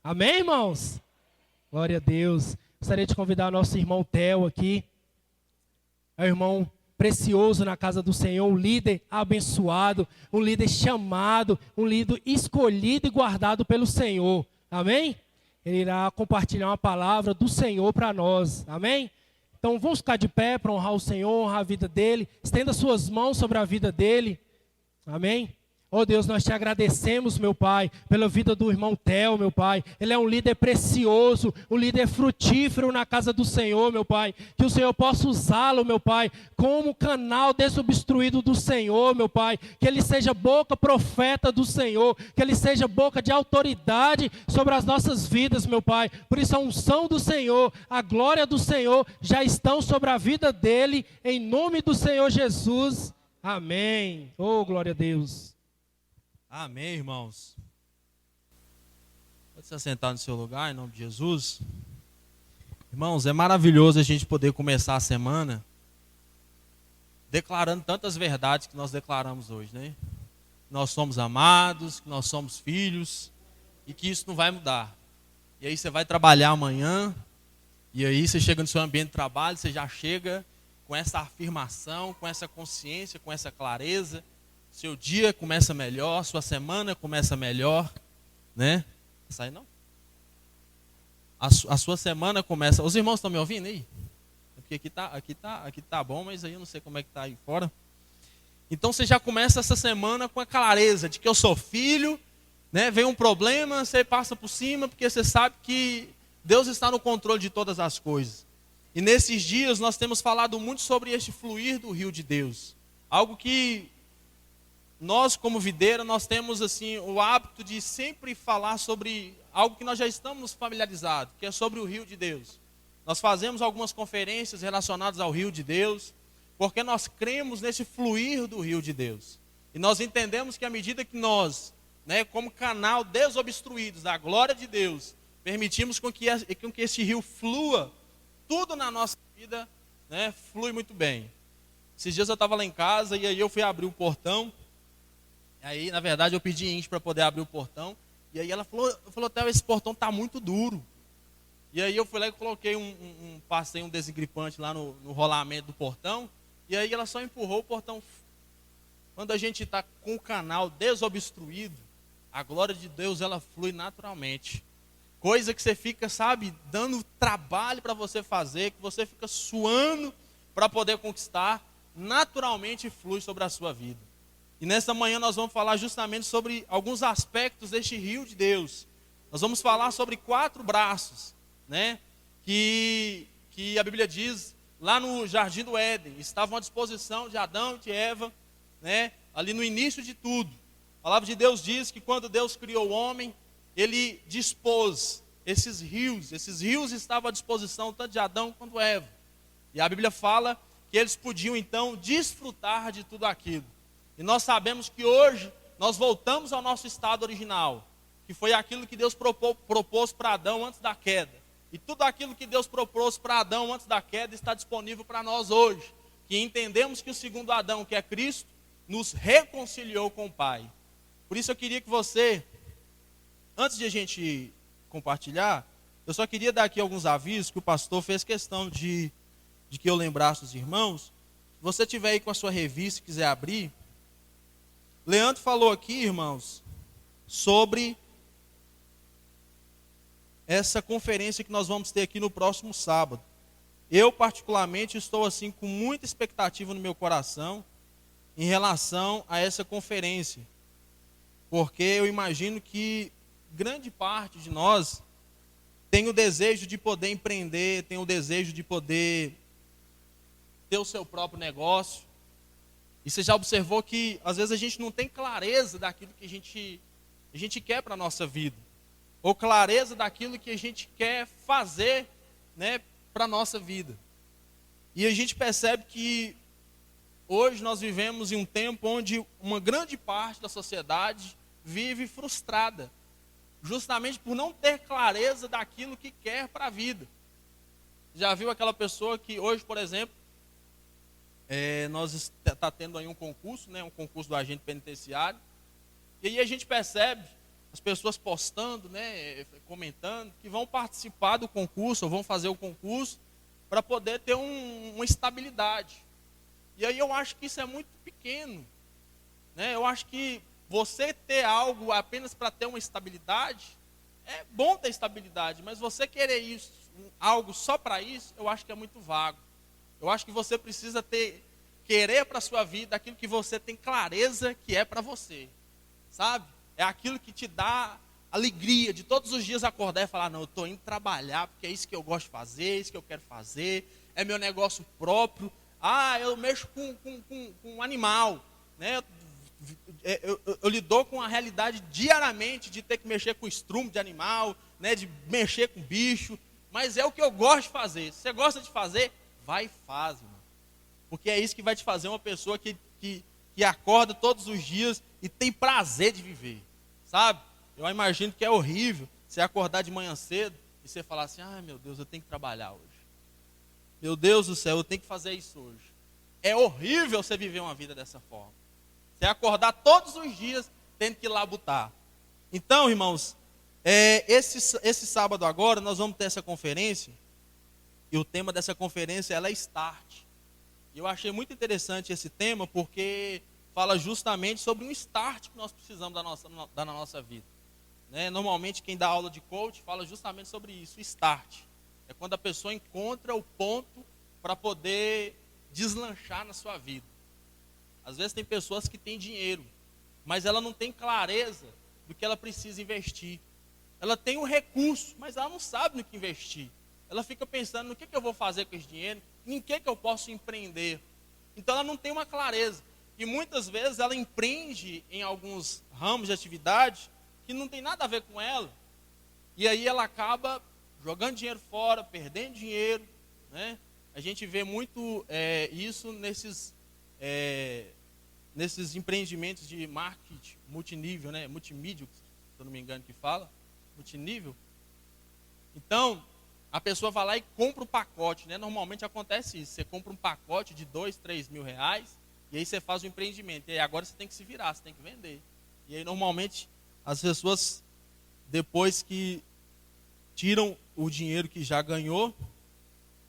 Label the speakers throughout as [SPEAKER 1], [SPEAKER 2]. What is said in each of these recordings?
[SPEAKER 1] Amém, irmãos? Glória a Deus. Gostaria de convidar o nosso irmão Theo aqui. É um irmão precioso na casa do Senhor, um líder abençoado, um líder chamado, um líder escolhido e guardado pelo Senhor. Amém? Ele irá compartilhar uma palavra do Senhor para nós. Amém? Então vamos ficar de pé para honrar o Senhor, honrar a vida dele. Estenda suas mãos sobre a vida dele. Amém? Oh Deus, nós te agradecemos, meu Pai, pela vida do irmão Theo, meu Pai. Ele é um líder precioso, um líder frutífero na casa do Senhor, meu Pai. Que o Senhor possa usá-lo, meu Pai, como canal desobstruído do Senhor, meu Pai. Que ele seja boca profeta do Senhor, que ele seja boca de autoridade sobre as nossas vidas, meu Pai. Por isso a unção do Senhor, a glória do Senhor já estão sobre a vida dele, em nome do Senhor Jesus. Amém. Oh, glória a Deus.
[SPEAKER 2] Amém, irmãos. Pode se assentar no seu lugar, em nome de Jesus. Irmãos, é maravilhoso a gente poder começar a semana declarando tantas verdades que nós declaramos hoje, né? Nós somos amados, que nós somos filhos e que isso não vai mudar. E aí você vai trabalhar amanhã, e aí você chega no seu ambiente de trabalho, você já chega com essa afirmação, com essa consciência, com essa clareza. Seu dia começa melhor, sua semana começa melhor, né? Sai não? A sua semana começa. Os irmãos estão me ouvindo aí? Porque aqui tá bom, mas aí eu não sei como é que tá aí fora. Então você já começa essa semana com a clareza de que eu sou filho, né? Vem um problema, você passa por cima, porque você sabe que Deus está no controle de todas as coisas. E nesses dias nós temos falado muito sobre este fluir do rio de Deus. Algo que nós, como videira, nós temos assim o hábito de sempre falar sobre algo que nós já estamos familiarizados, que é sobre o rio de Deus. Nós fazemos algumas conferências relacionadas ao rio de Deus, porque nós cremos nesse fluir do rio de Deus. E nós entendemos que à medida que nós, né, como canal desobstruídos da glória de Deus, permitimos com que esse rio flua, tudo na nossa vida, né, flui muito bem. Esses dias eu estava lá em casa e aí eu fui abrir o portão. Aí, na verdade, eu pedi Indy para poder abrir o portão. E aí ela falou, Theo, esse portão está muito duro. E aí eu fui lá e coloquei passei um desengripante lá no rolamento do portão. E aí ela só empurrou o portão. Quando a gente está com o canal desobstruído, a glória de Deus, ela flui naturalmente. Coisa que você fica, sabe, dando trabalho para você fazer, que você fica suando para poder conquistar, naturalmente flui sobre a sua vida. E nessa manhã nós vamos falar justamente sobre alguns aspectos deste rio de Deus. Nós vamos falar sobre 4 braços, né? Que a Bíblia diz, lá no Jardim do Éden, estavam à disposição de Adão e de Eva, né? Ali no início de tudo. A palavra de Deus diz que quando Deus criou o homem, Ele dispôs esses rios estavam à disposição tanto de Adão quanto de Eva. E a Bíblia fala que eles podiam então desfrutar de tudo aquilo. E nós sabemos que hoje nós voltamos ao nosso estado original, que foi aquilo que Deus propôs para Adão antes da queda. E tudo aquilo que Deus propôs para Adão antes da queda está disponível para nós hoje, que entendemos que o segundo Adão, que é Cristo, nos reconciliou com o Pai. Por isso eu queria que você, antes de a gente compartilhar, eu só queria dar aqui alguns avisos que o pastor fez questão de que eu lembrasse os irmãos. Se você tiver aí com a sua revista e quiser abrir, Leandro falou aqui, irmãos, sobre essa conferência que nós vamos ter aqui no próximo sábado. Eu, particularmente, estou assim com muita expectativa no meu coração em relação a essa conferência. Porque eu imagino que grande parte de nós tem o desejo de poder empreender, tem o desejo de poder ter o seu próprio negócio. E você já observou que às vezes a gente não tem clareza daquilo que a gente quer para a nossa vida. Ou clareza daquilo que a gente quer fazer, né, para a nossa vida. E a gente percebe que hoje nós vivemos em um tempo onde uma grande parte da sociedade vive frustrada. Justamente por não ter clareza daquilo que quer para a vida. Já viu aquela pessoa que hoje, por exemplo, nós está tendo aí um concurso, né, um concurso do agente penitenciário, e aí a gente percebe as pessoas postando, né, comentando, que vão participar do concurso, ou vão fazer o concurso, para poder ter uma estabilidade. E aí eu acho que isso é muito pequeno, né? Eu acho que você ter algo apenas para ter uma estabilidade, é bom ter estabilidade, mas você querer isso, algo só para isso, eu acho que é muito vago. Eu acho que você precisa querer para a sua vida aquilo que você tem clareza que é para você, sabe? É aquilo que te dá alegria de todos os dias acordar e falar, não, eu estou indo trabalhar, porque é isso que eu gosto de fazer, é isso que eu quero fazer, é meu negócio próprio. Ah, eu mexo com um animal, né? Eu lido com a realidade diariamente de ter que mexer com estrume de animal, né? De mexer com bicho, mas é o que eu gosto de fazer. Se você gosta de fazer, vai e faz, irmão. Porque é isso que vai te fazer uma pessoa que acorda todos os dias e tem prazer de viver, sabe? Eu imagino que é horrível você acordar de manhã cedo e você falar assim, ai meu Deus, eu tenho que trabalhar hoje. Meu Deus do céu, eu tenho que fazer isso hoje. É horrível você viver uma vida dessa forma. Você acordar todos os dias tendo que labutar. Então, irmãos, esse sábado agora nós vamos ter essa conferência. E o tema dessa conferência ela é Start. E eu achei muito interessante esse tema porque fala justamente sobre um start que nós precisamos da nossa vida. Né? Normalmente quem dá aula de coach fala justamente sobre isso, start. É quando a pessoa encontra o ponto para poder deslanchar na sua vida. Às vezes tem pessoas que têm dinheiro, mas ela não tem clareza do que ela precisa investir. Ela tem o recurso, mas ela não sabe no que investir. Ela fica pensando no que eu vou fazer com esse dinheiro, em que eu posso empreender. Então ela não tem uma clareza. E muitas vezes ela empreende em alguns ramos de atividade que não tem nada a ver com ela. E aí ela acaba jogando dinheiro fora, perdendo dinheiro. Né? A gente vê muito isso nesses empreendimentos de marketing multinível, né? Multimídia, se eu não me engano que fala. Multinível. Então, a pessoa vai lá e compra um pacote, né? Normalmente acontece isso. Você compra um pacote de 2, 3 mil reais e aí você faz um empreendimento. E aí agora você tem que se virar, você tem que vender. E aí normalmente as pessoas, depois que tiram o dinheiro que já ganhou,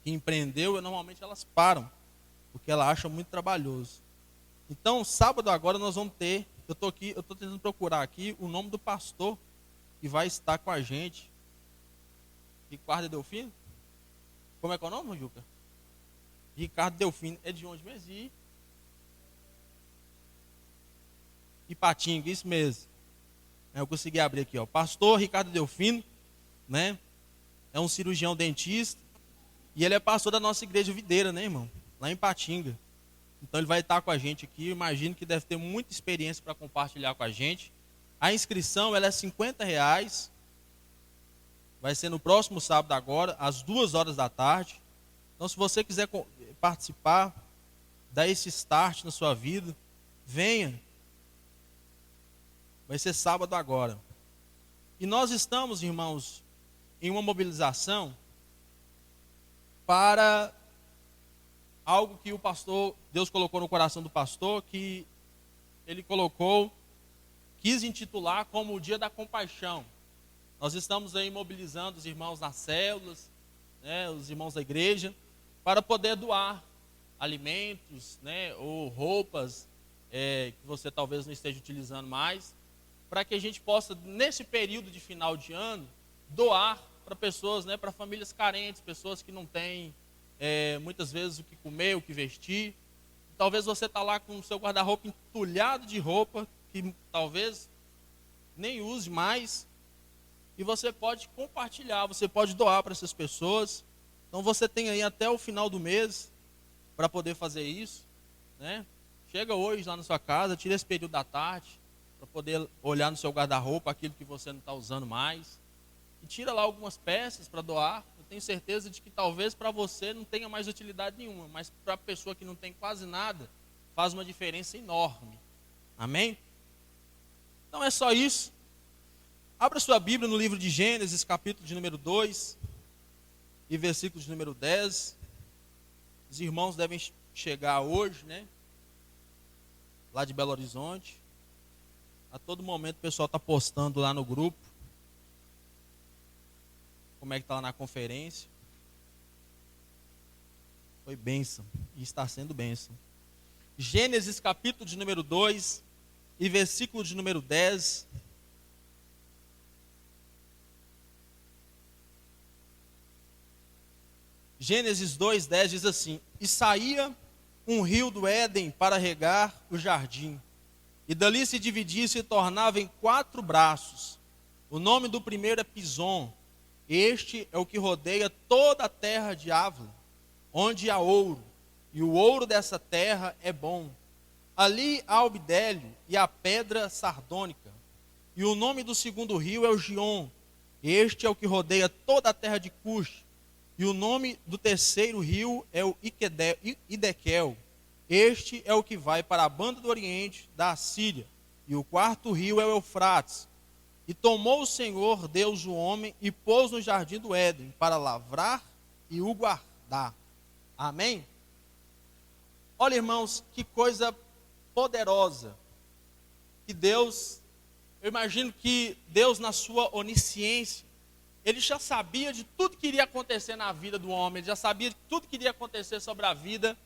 [SPEAKER 2] que empreendeu, normalmente elas param, porque elas acham muito trabalhoso. Então, sábado agora nós vamos ter, eu estou tentando procurar aqui o nome do pastor que vai estar com a gente. Ricardo Delfino? Como é que é o nome, Juca? Ricardo Delfino. É de onde mesmo? Ipatinga, isso mesmo. Eu consegui abrir aqui, ó. Pastor Ricardo Delfino, né? É um cirurgião dentista. E ele é pastor da nossa igreja videira, né, irmão? Lá em Ipatinga. Então ele vai estar com a gente aqui. Eu imagino que deve ter muita experiência para compartilhar com a gente. A inscrição ela é R$50. Vai ser no próximo sábado agora, às 2h da tarde. Então, se você quiser participar, dar esse start na sua vida, venha. Vai ser sábado agora. E nós estamos, irmãos, em uma mobilização para algo que o pastor, Deus colocou no coração do pastor, que ele quis intitular como o Dia da Compaixão. Nós estamos aí mobilizando os irmãos nas células, né, os irmãos da igreja, para poder doar alimentos, né, ou roupas que você talvez não esteja utilizando mais, para que a gente possa, nesse período de final de ano, doar para pessoas, né, para famílias carentes, pessoas que não têm muitas vezes o que comer, o que vestir. Talvez você está lá com o seu guarda-roupa entulhado de roupa, que talvez nem use mais, e você pode compartilhar, você pode doar para essas pessoas. Então você tem aí até o final do mês para poder fazer isso, né? Chega hoje lá na sua casa, tira esse período da tarde para poder olhar no seu guarda-roupa aquilo que você não está usando mais e tira lá algumas peças para doar. Eu tenho certeza de que talvez para você não tenha mais utilidade nenhuma, mas para a pessoa que não tem quase nada faz uma diferença enorme. Amém? Então é só isso. Abra sua Bíblia no livro de Gênesis, capítulo de número 2 e versículo de número 10. Os irmãos devem chegar hoje, né? Lá de Belo Horizonte. A todo momento o pessoal está postando lá no grupo como é que está lá na conferência. Foi bênção e está sendo bênção. Gênesis capítulo de número 2 e versículo de número 10. Gênesis 2:10 diz assim: E saía um rio do Éden para regar o jardim, e dali se dividia e se tornava em 4 braços. O nome do primeiro é Pison. Este é o que rodeia toda a terra de Ávila, onde há ouro, e o ouro dessa terra é bom. Ali há o bidélio e a pedra sardônica. E o nome do segundo rio é o Gion. Este é o que rodeia toda a terra de Cush. E o nome do terceiro rio é o Idequel. Este é o que vai para a banda do oriente da Assíria. E o quarto rio é o Eufrates. E tomou o Senhor Deus o homem e pôs no jardim do Éden para lavrar e o guardar. Amém? Olha, irmãos, que coisa poderosa. Que Deus, eu imagino que Deus, na sua onisciência, Ele já sabia de tudo que iria acontecer na vida do homem, ele já sabia de tudo que iria acontecer sobre a vida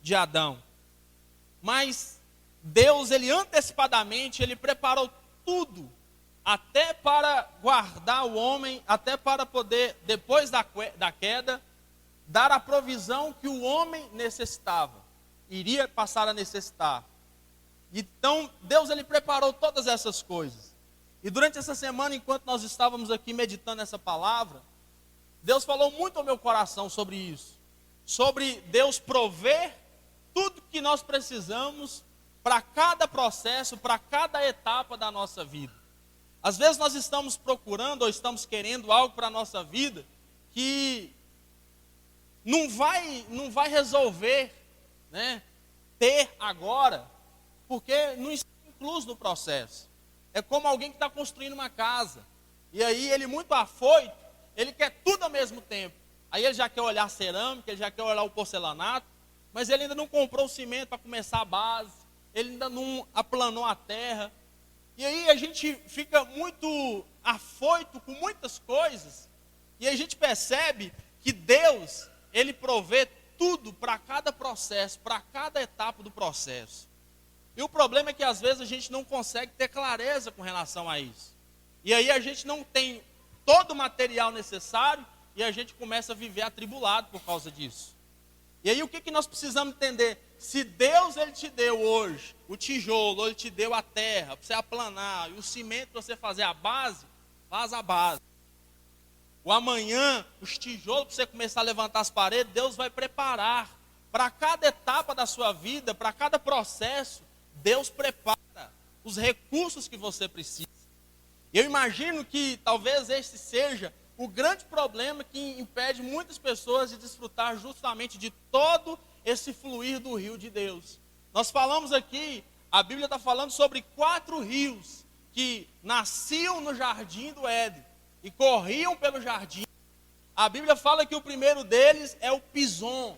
[SPEAKER 2] de Adão. Mas Deus, ele antecipadamente, ele preparou tudo, até para guardar o homem, até para poder, depois da queda, dar a provisão que o homem necessitava, iria passar a necessitar. Então, Deus, ele preparou todas essas coisas. E durante essa semana, enquanto nós estávamos aqui meditando essa palavra, Deus falou muito ao meu coração sobre isso. Sobre Deus prover tudo que nós precisamos para cada processo, para cada etapa da nossa vida. Às vezes nós estamos procurando ou estamos querendo algo para a nossa vida que não vai resolver, né, ter agora, porque não está incluso no processo. É como alguém que está construindo uma casa. E aí ele muito afoito, ele quer tudo ao mesmo tempo. Aí ele já quer olhar a cerâmica, ele já quer olhar o porcelanato, mas ele ainda não comprou o cimento para começar a base, ele ainda não aplanou a terra. E aí a gente fica muito afoito com muitas coisas, e a gente percebe que Deus, ele provê tudo para cada processo, para cada etapa do processo. E o problema é que às vezes a gente não consegue ter clareza com relação a isso. E aí a gente não tem todo o material necessário e a gente começa a viver atribulado por causa disso. E aí o que nós precisamos entender? Se Deus, ele te deu hoje o tijolo, ele te deu a terra para você aplanar, e o cimento para você fazer a base, faz a base. O amanhã, os tijolos para você começar a levantar as paredes, Deus vai preparar. Para cada etapa da sua vida, para cada processo, Deus prepara os recursos que você precisa. Eu imagino que talvez este seja o grande problema que impede muitas pessoas de desfrutar justamente de todo esse fluir do rio de Deus. Nós falamos aqui, a Bíblia está falando sobre 4 rios que nasciam no jardim do Éden e corriam pelo jardim. A Bíblia fala que o primeiro deles é o Pison.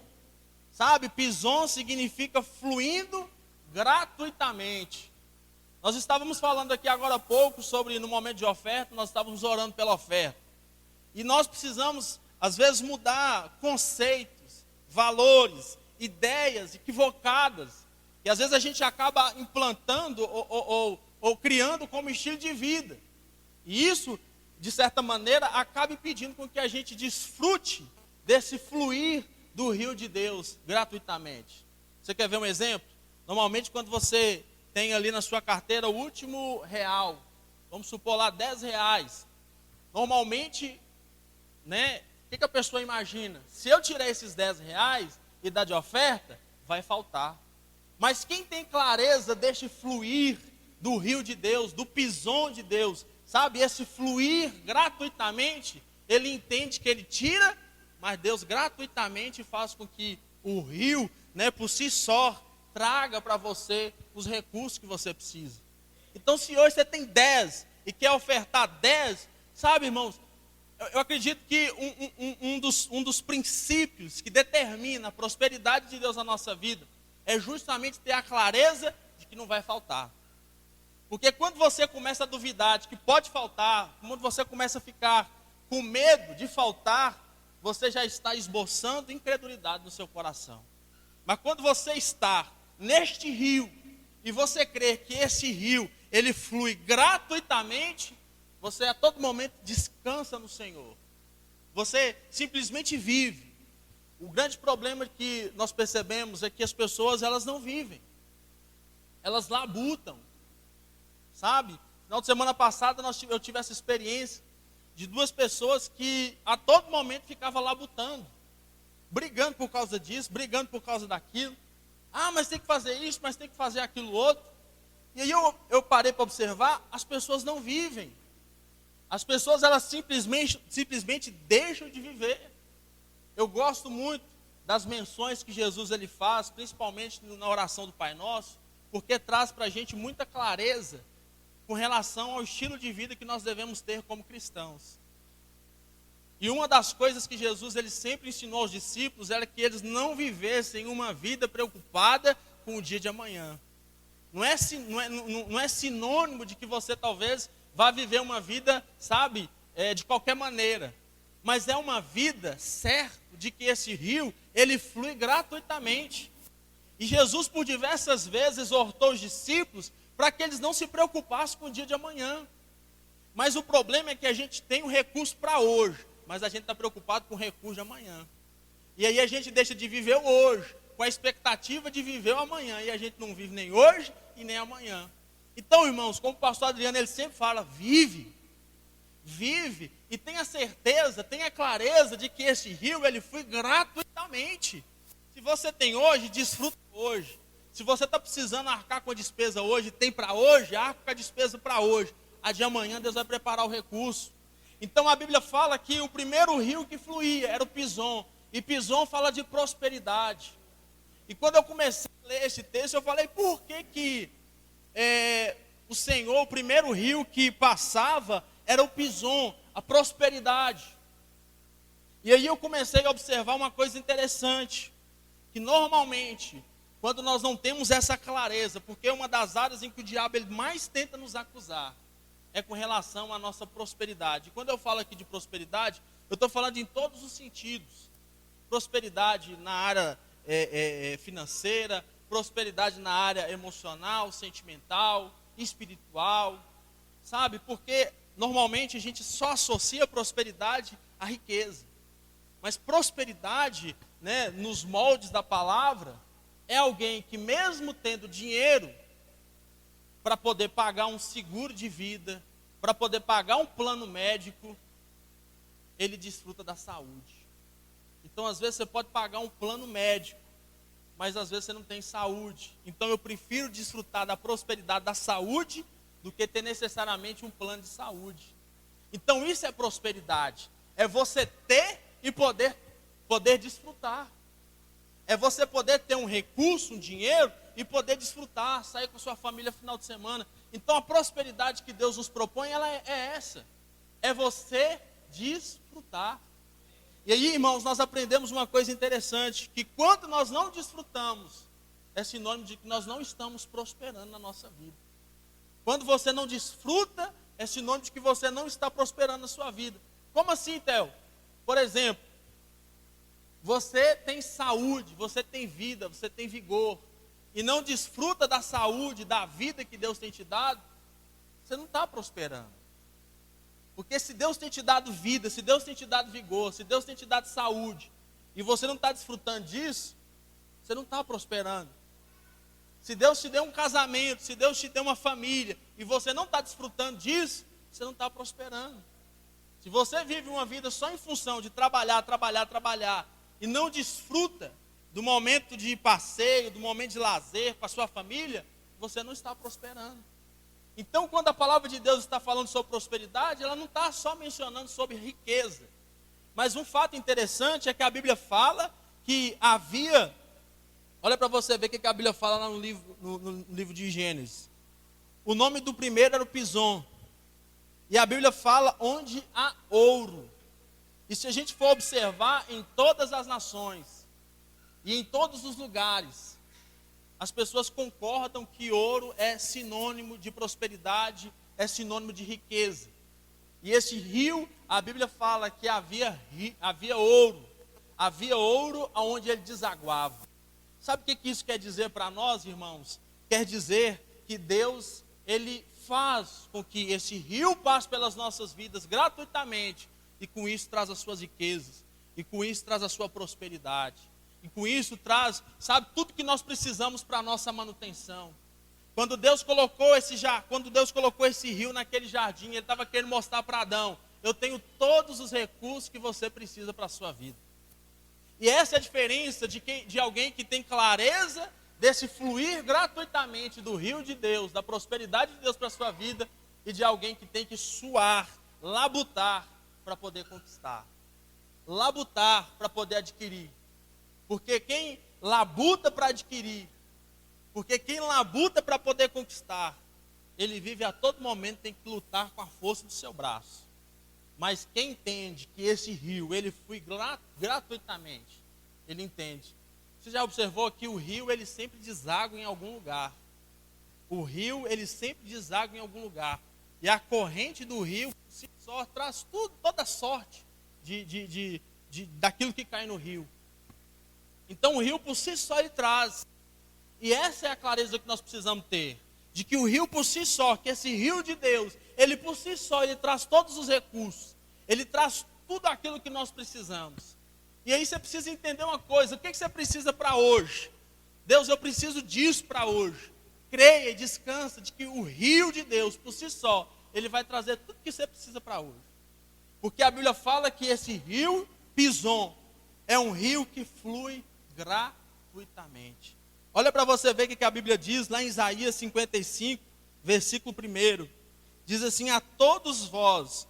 [SPEAKER 2] Sabe, Pison significa fluindo gratuitamente. Nós estávamos falando aqui agora há pouco sobre, no momento de oferta, nós estávamos orando pela oferta. E nós precisamos, às vezes, mudar conceitos, valores, ideias equivocadas, que às vezes a gente acaba implantando ou criando como estilo de vida. E isso, de certa maneira, acaba impedindo com que a gente desfrute desse fluir do rio de Deus gratuitamente. Você quer ver um exemplo? Normalmente, quando você tem ali na sua carteira o último real, vamos supor lá 10 reais, normalmente, né, o que a pessoa imagina? Se eu tirar esses 10 reais e dar de oferta, vai faltar. Mas quem tem clareza deste fluir do rio de Deus, do Pison de Deus, sabe, esse fluir gratuitamente, ele entende que ele tira, mas Deus gratuitamente faz com que o rio, né, por si só, traga para você os recursos que você precisa. Então, se hoje você tem 10 e quer ofertar 10, sabe, irmãos, eu acredito que um dos princípios que determina a prosperidade de Deus na nossa vida é justamente ter a clareza de que não vai faltar. Porque quando você começa a duvidar de que pode faltar, quando você começa a ficar com medo de faltar, você já está esboçando incredulidade no seu coração. Mas quando você está neste rio, e você crê que esse rio, ele flui gratuitamente, você a todo momento descansa no Senhor. Você simplesmente vive. O grande problema que nós percebemos é que as pessoas, elas não vivem. Elas labutam. Sabe? No final de semana passada eu tive essa experiência de duas pessoas que a todo momento ficavam labutando. Brigando por causa disso, brigando por causa daquilo. Ah, mas tem que fazer isso, mas tem que fazer aquilo outro. E aí eu parei para observar, as pessoas não vivem. As pessoas, elas simplesmente deixam de viver. Eu gosto muito das menções que Jesus ele faz, principalmente na oração do Pai Nosso, porque traz para a gente muita clareza com relação ao estilo de vida que nós devemos ter como cristãos. E uma das coisas que Jesus ele sempre ensinou aos discípulos era que eles não vivessem uma vida preocupada com o dia de amanhã. Não é sinônimo de que você talvez vá viver uma vida, sabe, de qualquer maneira. Mas é uma vida certa de que esse rio, ele flui gratuitamente. E Jesus por diversas vezes exortou os discípulos para que eles não se preocupassem com o dia de amanhã. Mas o problema é que a gente tem um recurso para hoje, mas a gente está preocupado com o recurso de amanhã. E aí a gente deixa de viver o hoje, com a expectativa de viver o amanhã. E a gente não vive nem hoje e nem amanhã. Então, irmãos, como o pastor Adriano ele sempre fala, vive e tenha certeza, tenha clareza de que esse rio ele flui gratuitamente. Se você tem hoje, desfruta hoje. Se você está precisando arcar com a despesa hoje, tem para hoje, arca com a despesa para hoje. A de amanhã Deus vai preparar o recurso. Então a Bíblia fala que o primeiro rio que fluía era o Pison. E Pison fala de prosperidade. E quando eu comecei a ler esse texto, eu falei, por que o Senhor, o primeiro rio que passava era o Pison, a prosperidade. E aí eu comecei a observar uma coisa interessante, que normalmente, quando nós não temos essa clareza, porque uma das áreas em que o diabo ele mais tenta nos acusar, é com relação à nossa prosperidade. E quando eu falo aqui de prosperidade, eu estou falando em todos os sentidos. Prosperidade na área financeira, prosperidade na área emocional, sentimental, espiritual, sabe? Porque normalmente a gente só associa prosperidade à riqueza. Mas prosperidade, né, nos moldes da palavra, é alguém que mesmo tendo dinheiro para poder pagar um seguro de vida, para poder pagar um plano médico, ele desfruta da saúde. Então, às vezes, você pode pagar um plano médico, mas às vezes você não tem saúde. Então, eu prefiro desfrutar da prosperidade da saúde do que ter necessariamente um plano de saúde. Então, isso é prosperidade. É você ter e poder desfrutar. É você poder ter um recurso, um dinheiro, e poder desfrutar, sair com a sua família no final de semana. Então a prosperidade que Deus nos propõe, ela é essa. É você desfrutar. E aí, irmãos, nós aprendemos uma coisa interessante, que quando nós não desfrutamos, é sinônimo de que nós não estamos prosperando na nossa vida. Quando você não desfruta, é sinônimo de que você não está prosperando na sua vida. Como assim, Theo? Por exemplo, você tem saúde, você tem vida, você tem vigor, e não desfruta da saúde, da vida que Deus tem te dado, você não está prosperando. Porque se Deus tem te dado vida, se Deus tem te dado vigor, se Deus tem te dado saúde, e você não está desfrutando disso, você não está prosperando. Se Deus te deu um casamento, se Deus te deu uma família, e você não está desfrutando disso, você não está prosperando. Se você vive uma vida só em função de trabalhar, e não desfruta do momento de passeio, do momento de lazer com a sua família, você não está prosperando. Então, quando a palavra de Deus está falando sobre prosperidade, ela não está só mencionando sobre riqueza. Mas um fato interessante é que a Bíblia fala que havia... Olha para você ver o que a Bíblia fala lá no livro de Gênesis. O nome do primeiro era o Pison. E a Bíblia fala onde há ouro. E se a gente for observar em todas as nações, e em todos os lugares, as pessoas concordam que ouro é sinônimo de prosperidade, é sinônimo de riqueza. E esse rio, a Bíblia fala que havia ouro onde ele desaguava. Sabe o que isso quer dizer para nós, irmãos? Quer dizer que Deus, ele faz com que esse rio passe pelas nossas vidas gratuitamente, e com isso traz as suas riquezas, e com isso traz a sua prosperidade, e com isso traz, sabe, tudo que nós precisamos para a nossa manutenção. Quando Deus colocou esse rio naquele jardim, ele estava querendo mostrar para Adão: eu tenho todos os recursos que você precisa para a sua vida. E essa é a diferença de alguém que tem clareza desse fluir gratuitamente do rio de Deus, da prosperidade de Deus para a sua vida, e de alguém que tem que suar, labutar para poder conquistar, labutar para poder adquirir. Porque quem labuta para adquirir, porque quem labuta para poder conquistar, ele vive a todo momento, tem que lutar com a força do seu braço. Mas quem entende que esse rio, ele flui gratuitamente, ele entende. Você já observou que o rio, ele sempre deságua em algum lugar. O rio, ele sempre deságua em algum lugar. E a corrente do rio, se só traz toda sorte daquilo que cai no rio. Então o rio por si só ele traz. E essa é a clareza que nós precisamos ter. De que o rio por si só, que esse rio de Deus, ele por si só, ele traz todos os recursos. Ele traz tudo aquilo que nós precisamos. E aí você precisa entender uma coisa: o que você precisa para hoje? Deus, eu preciso disso para hoje. Creia e descansa de que o rio de Deus, por si só, ele vai trazer tudo que você precisa para hoje. Porque a Bíblia fala que esse rio Pison é um rio que flui gratuitamente. Olha para você ver o que a Bíblia diz lá em Isaías 55, versículo 1. Diz assim: a todos vós,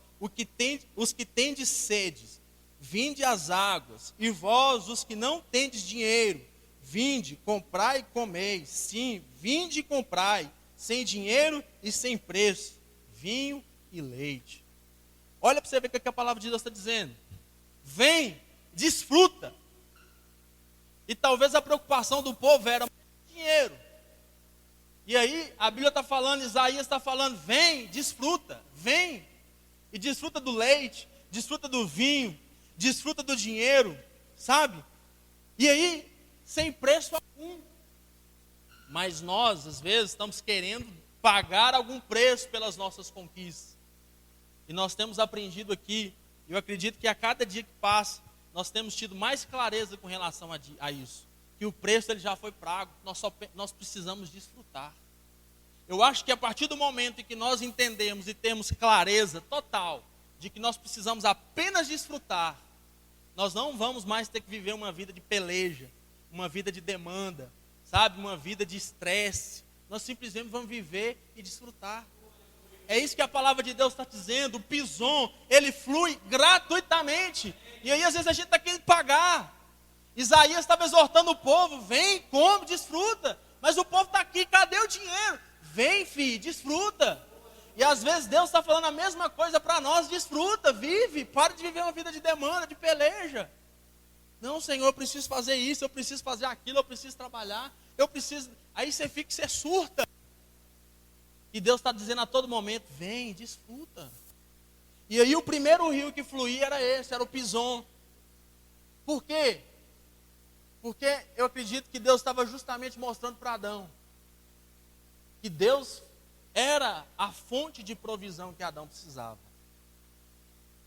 [SPEAKER 2] os que tendes sedes, vinde às águas, e vós, os que não tendes dinheiro, vinde, comprai e comei. Sim, vinde e comprai, sem dinheiro e sem preço, vinho e leite. Olha para você ver o que a palavra de Deus está dizendo. Vem, desfruta. E talvez a preocupação do povo era dinheiro. E aí a Bíblia está falando, Isaías está falando: vem, desfruta, vem. E desfruta do leite, desfruta do vinho, desfruta do dinheiro, sabe? E aí, sem preço algum. Mas nós, às vezes, estamos querendo pagar algum preço pelas nossas conquistas. E nós temos aprendido aqui, eu acredito que a cada dia que passa, nós temos tido mais clareza com relação a isso. Que o preço ele já foi pago, nós precisamos desfrutar. Eu acho que a partir do momento em que nós entendemos e temos clareza total de que nós precisamos apenas desfrutar, nós não vamos mais ter que viver uma vida de peleja, uma vida de demanda, sabe? Uma vida de estresse. Nós simplesmente vamos viver e desfrutar. É isso que a palavra de Deus está dizendo. O Pison, ele flui gratuitamente. E aí às vezes a gente está querendo pagar. Isaías estava exortando o povo: vem, come, desfruta. Mas o povo está aqui, cadê o dinheiro? Vem, filho, desfruta. E às vezes Deus está falando a mesma coisa para nós: desfruta, vive, para de viver uma vida de demanda, de peleja. Não, Senhor, eu preciso fazer isso, eu preciso fazer aquilo, eu preciso trabalhar, eu preciso. Aí você fica, você surta. E Deus está dizendo a todo momento: vem, desfruta. E aí o primeiro rio que fluía era esse, era o Pison. Por quê? Porque eu acredito que Deus estava justamente mostrando para Adão que Deus era a fonte de provisão que Adão precisava.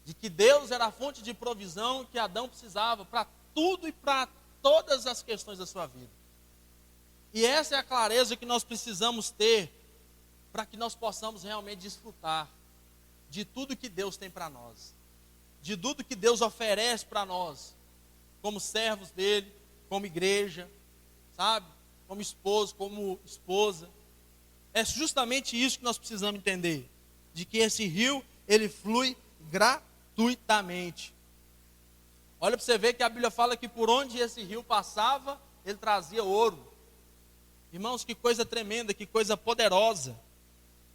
[SPEAKER 2] De que Deus era a fonte de provisão que Adão precisava para tudo e para todas as questões da sua vida. E essa é a clareza que nós precisamos ter para que nós possamos realmente desfrutar de tudo que Deus tem para nós. De tudo que Deus oferece para nós, como servos dele, como igreja, sabe? Como esposo, como esposa. É justamente isso que nós precisamos entender. De que esse rio, ele flui gratuitamente. Olha para você ver que a Bíblia fala que por onde esse rio passava, ele trazia ouro. Irmãos, que coisa tremenda, que coisa poderosa.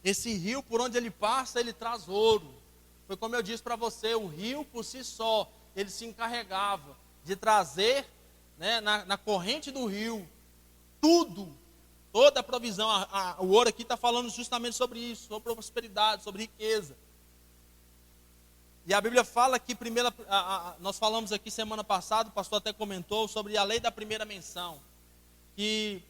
[SPEAKER 2] Esse rio, por onde ele passa, ele traz ouro. Foi como eu disse para você, o rio por si só, ele se encarregava de trazer, né, na corrente do rio, tudo Toda a provisão, o ouro aqui está falando justamente sobre isso, sobre prosperidade, sobre riqueza. E a Bíblia fala que nós falamos aqui semana passada, o pastor até comentou sobre a lei da primeira menção. Que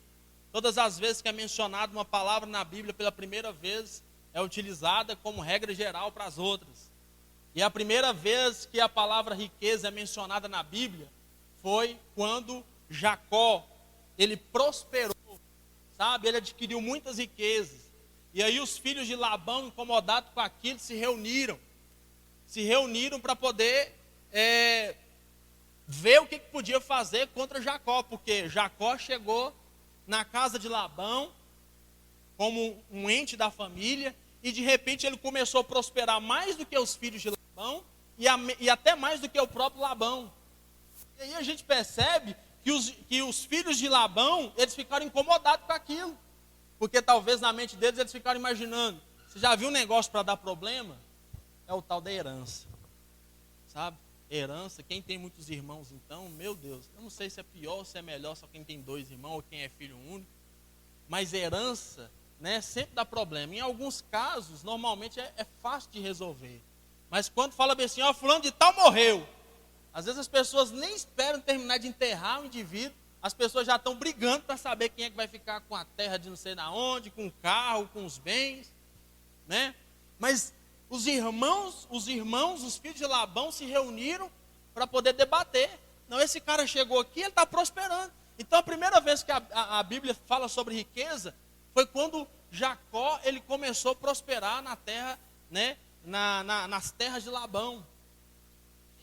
[SPEAKER 2] todas as vezes que é mencionada uma palavra na Bíblia pela primeira vez, é utilizada como regra geral para as outras. E a primeira vez que a palavra riqueza é mencionada na Bíblia foi quando Jacó, ele prosperou, sabe? Ele adquiriu muitas riquezas. E aí os filhos de Labão, incomodados com aquilo, se reuniram para poder ver o que podia fazer contra Jacó, porque Jacó chegou na casa de Labão como um ente da família, e de repente ele começou a prosperar mais do que os filhos de Labão, e até mais do que o próprio Labão. E aí a gente percebe que os filhos de Labão, eles ficaram incomodados com aquilo, porque talvez na mente deles eles ficaram imaginando, você já viu um negócio para dar problema? É o tal da herança, sabe? Herança, quem tem muitos irmãos então, meu Deus, eu não sei se é pior ou se é melhor só quem tem 2 irmãos ou quem é filho único, mas herança, né, sempre dá problema. Em alguns casos, normalmente é fácil de resolver, mas quando fala bem assim, ó, fulano de tal morreu, às vezes as pessoas nem esperam terminar de enterrar o indivíduo, as pessoas já estão brigando para saber quem é que vai ficar com a terra de não sei na onde, com o carro, com os bens, né? Mas os irmãos, os filhos de Labão se reuniram para poder debater. Não, esse cara chegou aqui, ele está prosperando. Então a primeira vez que a Bíblia fala sobre riqueza foi quando Jacó ele começou a prosperar na terra, né, nas terras de Labão.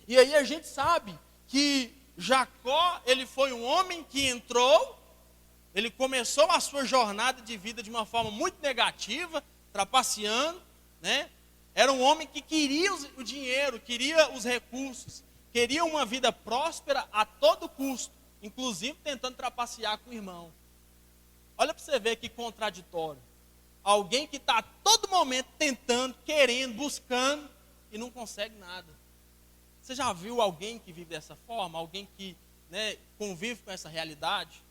[SPEAKER 2] E aí a gente sabe que Jacó, ele foi um homem que entrou, ele começou a sua jornada de vida de uma forma muito negativa, trapaceando, né? Era um homem que queria o dinheiro, queria os recursos, queria uma vida próspera a todo custo, inclusive tentando trapacear com o irmão. Olha para você ver que contraditório. Alguém que está a todo momento tentando, querendo, buscando e não consegue nada. Você já viu alguém que vive dessa forma? Alguém que, né, convive com essa realidade?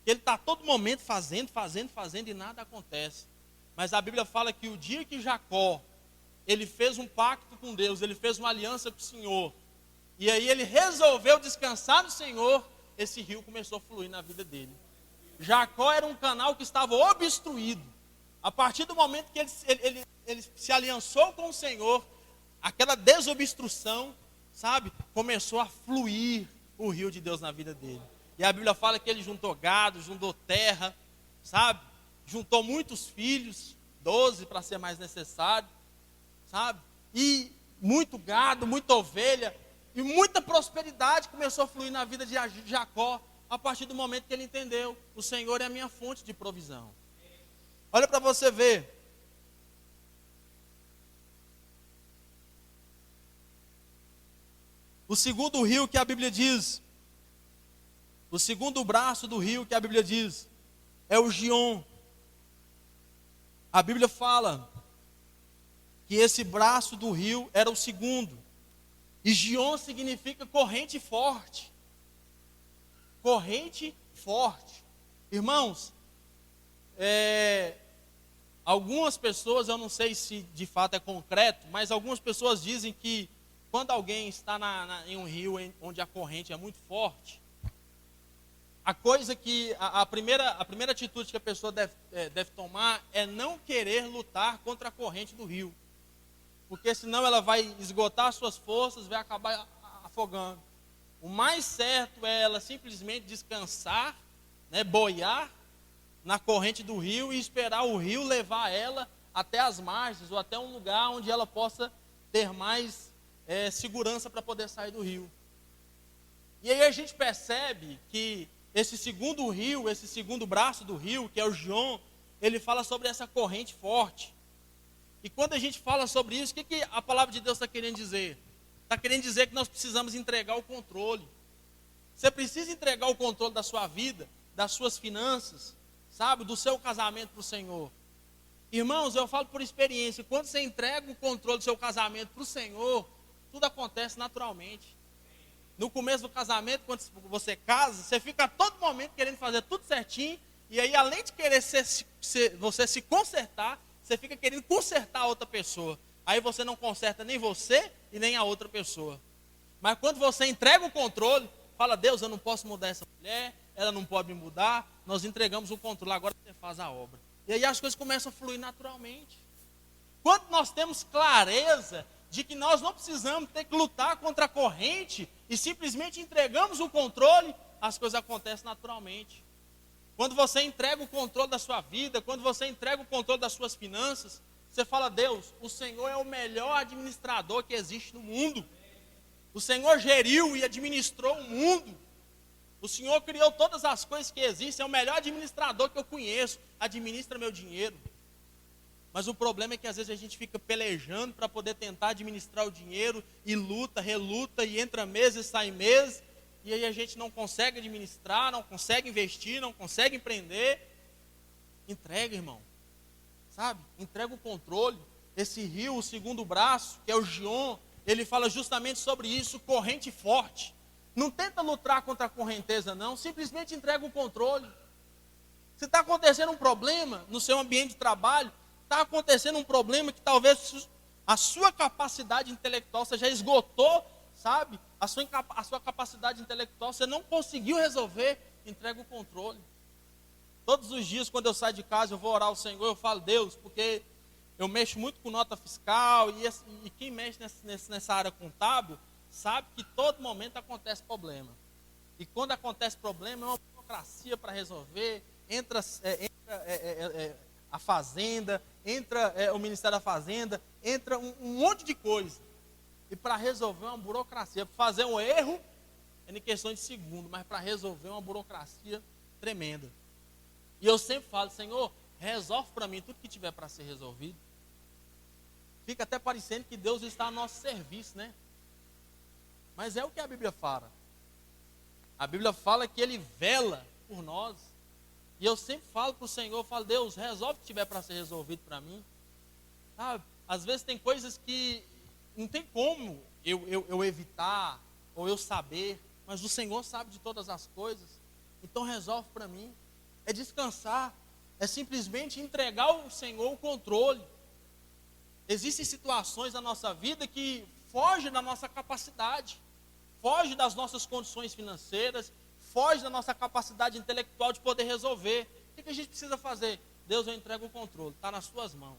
[SPEAKER 2] Que ele está a todo momento fazendo e nada acontece. Mas a Bíblia fala que o dia que Jacó, ele fez um pacto com Deus, ele fez uma aliança com o Senhor, e aí ele resolveu descansar no Senhor, esse rio começou a fluir na vida dele. Jacó era um canal que estava obstruído. A partir do momento que ele se aliançou com o Senhor, aquela desobstrução, sabe, começou a fluir o rio de Deus na vida dele. E a Bíblia fala que ele juntou gado, juntou terra, sabe, juntou muitos filhos, 12 para ser mais necessário, sabe, e muito gado, muita ovelha, e muita prosperidade começou a fluir na vida de Jacó, a partir do momento que ele entendeu, o Senhor é a minha fonte de provisão. Olha para você ver. O segundo rio que a Bíblia diz, o segundo braço do rio que a Bíblia diz, é o Gion. A Bíblia fala que esse braço do rio era o segundo. E Gion significa corrente forte. Corrente forte. Irmãos, algumas pessoas, eu não sei se de fato é concreto, mas algumas pessoas dizem que quando alguém está em um rio onde a corrente é muito forte, a coisa que a primeira atitude que a pessoa deve tomar é não querer lutar contra a corrente do rio, porque senão ela vai esgotar suas forças, vai acabar afogando. O mais certo é ela simplesmente descansar, né, boiar na corrente do rio e esperar o rio levar ela até as margens ou até um lugar onde ela possa ter mais segurança para poder sair do rio. E aí a gente percebe que esse segundo rio, esse segundo braço do rio, que é o Gion, ele fala sobre essa corrente forte. E quando a gente fala sobre isso, o que a palavra de Deus está querendo dizer? Está querendo dizer que nós precisamos entregar o controle. Você precisa entregar o controle da sua vida, das suas finanças, sabe, do seu casamento para o Senhor. Irmãos, eu falo por experiência, quando você entrega o controle do seu casamento para o Senhor, tudo acontece naturalmente. No começo do casamento, quando você casa, você fica a todo momento querendo fazer tudo certinho, E aí, além de querer você se consertar, você fica querendo consertar a outra pessoa. Aí você não conserta nem você e nem a outra pessoa. Mas quando você entrega o controle, fala, Deus, eu não posso mudar essa mulher, ela não pode me mudar, nós entregamos o controle, agora você faz a obra. E aí as coisas começam a fluir naturalmente. Quando nós temos clareza de que nós não precisamos ter que lutar contra a corrente e simplesmente entregamos o controle, as coisas acontecem naturalmente. Quando você entrega o controle da sua vida, quando você entrega o controle das suas finanças, você fala, Deus, o Senhor é o melhor administrador que existe no mundo. O Senhor geriu e administrou o mundo. O Senhor criou todas as coisas que existem, é o melhor administrador que eu conheço, administra meu dinheiro. Mas o problema é que às vezes a gente fica pelejando para poder tentar administrar o dinheiro e luta, reluta e entra mês e sai mês. E aí a gente não consegue administrar, não consegue investir, não consegue empreender. Entrega, irmão. Sabe? Entrega o controle. Esse rio, o segundo braço, que é o Gion, ele fala justamente sobre isso, corrente forte. Não tenta lutar contra a correnteza, não. Simplesmente entrega o controle. Se está acontecendo um problema no seu ambiente de trabalho, está acontecendo um problema que talvez a sua capacidade intelectual, você já esgotou, sabe? A sua capacidade intelectual, você não conseguiu resolver, entrega o controle. Todos os dias, quando eu saio de casa, eu vou orar ao Senhor, eu falo, Deus, porque eu mexo muito com nota fiscal, e quem mexe nessa área contábil, sabe que todo momento acontece problema. E quando acontece problema, é uma burocracia para resolver, entra a Fazenda, entra o Ministério da Fazenda, entra um monte de coisa. E para resolver uma burocracia, para fazer um erro, é em questão de segundo, mas para resolver uma burocracia tremenda. E eu sempre falo, Senhor, resolve para mim tudo que tiver para ser resolvido. Fica até parecendo que Deus está a nosso serviço, né? Mas é o que a Bíblia fala. A Bíblia fala que Ele vela por nós. E eu sempre falo para o Senhor, falo, Deus, resolve o que tiver para ser resolvido para mim. Sabe? Às vezes tem coisas que não tem como eu evitar, ou eu saber, mas o Senhor sabe de todas as coisas. Então resolve para mim. É descansar, é simplesmente entregar ao Senhor o controle. Existem situações na nossa vida que fogem da nossa capacidade, fogem das nossas condições financeiras, fogem da nossa capacidade intelectual de poder resolver. O que a gente precisa fazer? Deus, eu entrego o controle, está nas suas mãos.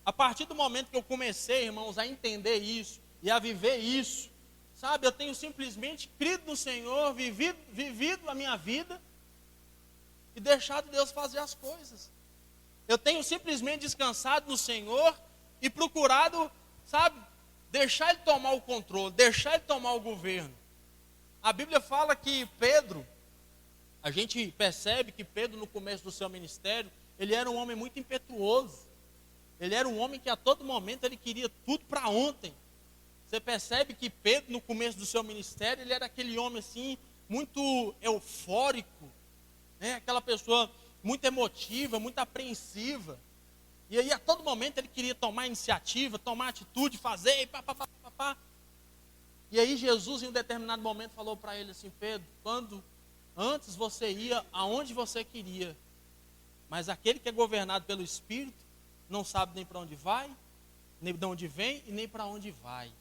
[SPEAKER 2] A partir do momento que eu comecei, irmãos, a entender isso e a viver isso, sabe, eu tenho simplesmente crido no Senhor, vivido a minha vida e deixado Deus fazer as coisas. Eu tenho simplesmente descansado no Senhor e procurado, sabe, deixar Ele tomar o controle, deixar Ele tomar o governo. A Bíblia fala que Pedro, a gente percebe que Pedro no começo do seu ministério, ele era um homem muito impetuoso. Ele era um homem que a todo momento ele queria tudo para ontem. Você percebe que Pedro no começo do seu ministério, ele era aquele homem assim, muito eufórico, né? Aquela pessoa muito emotiva, muito apreensiva. E aí a todo momento ele queria tomar iniciativa, tomar atitude, fazer, pá. E aí Jesus em um determinado momento falou para ele assim, Pedro, antes você ia aonde você queria, mas aquele que é governado pelo Espírito, não sabe nem para onde vai, nem de onde vem e nem para onde vai.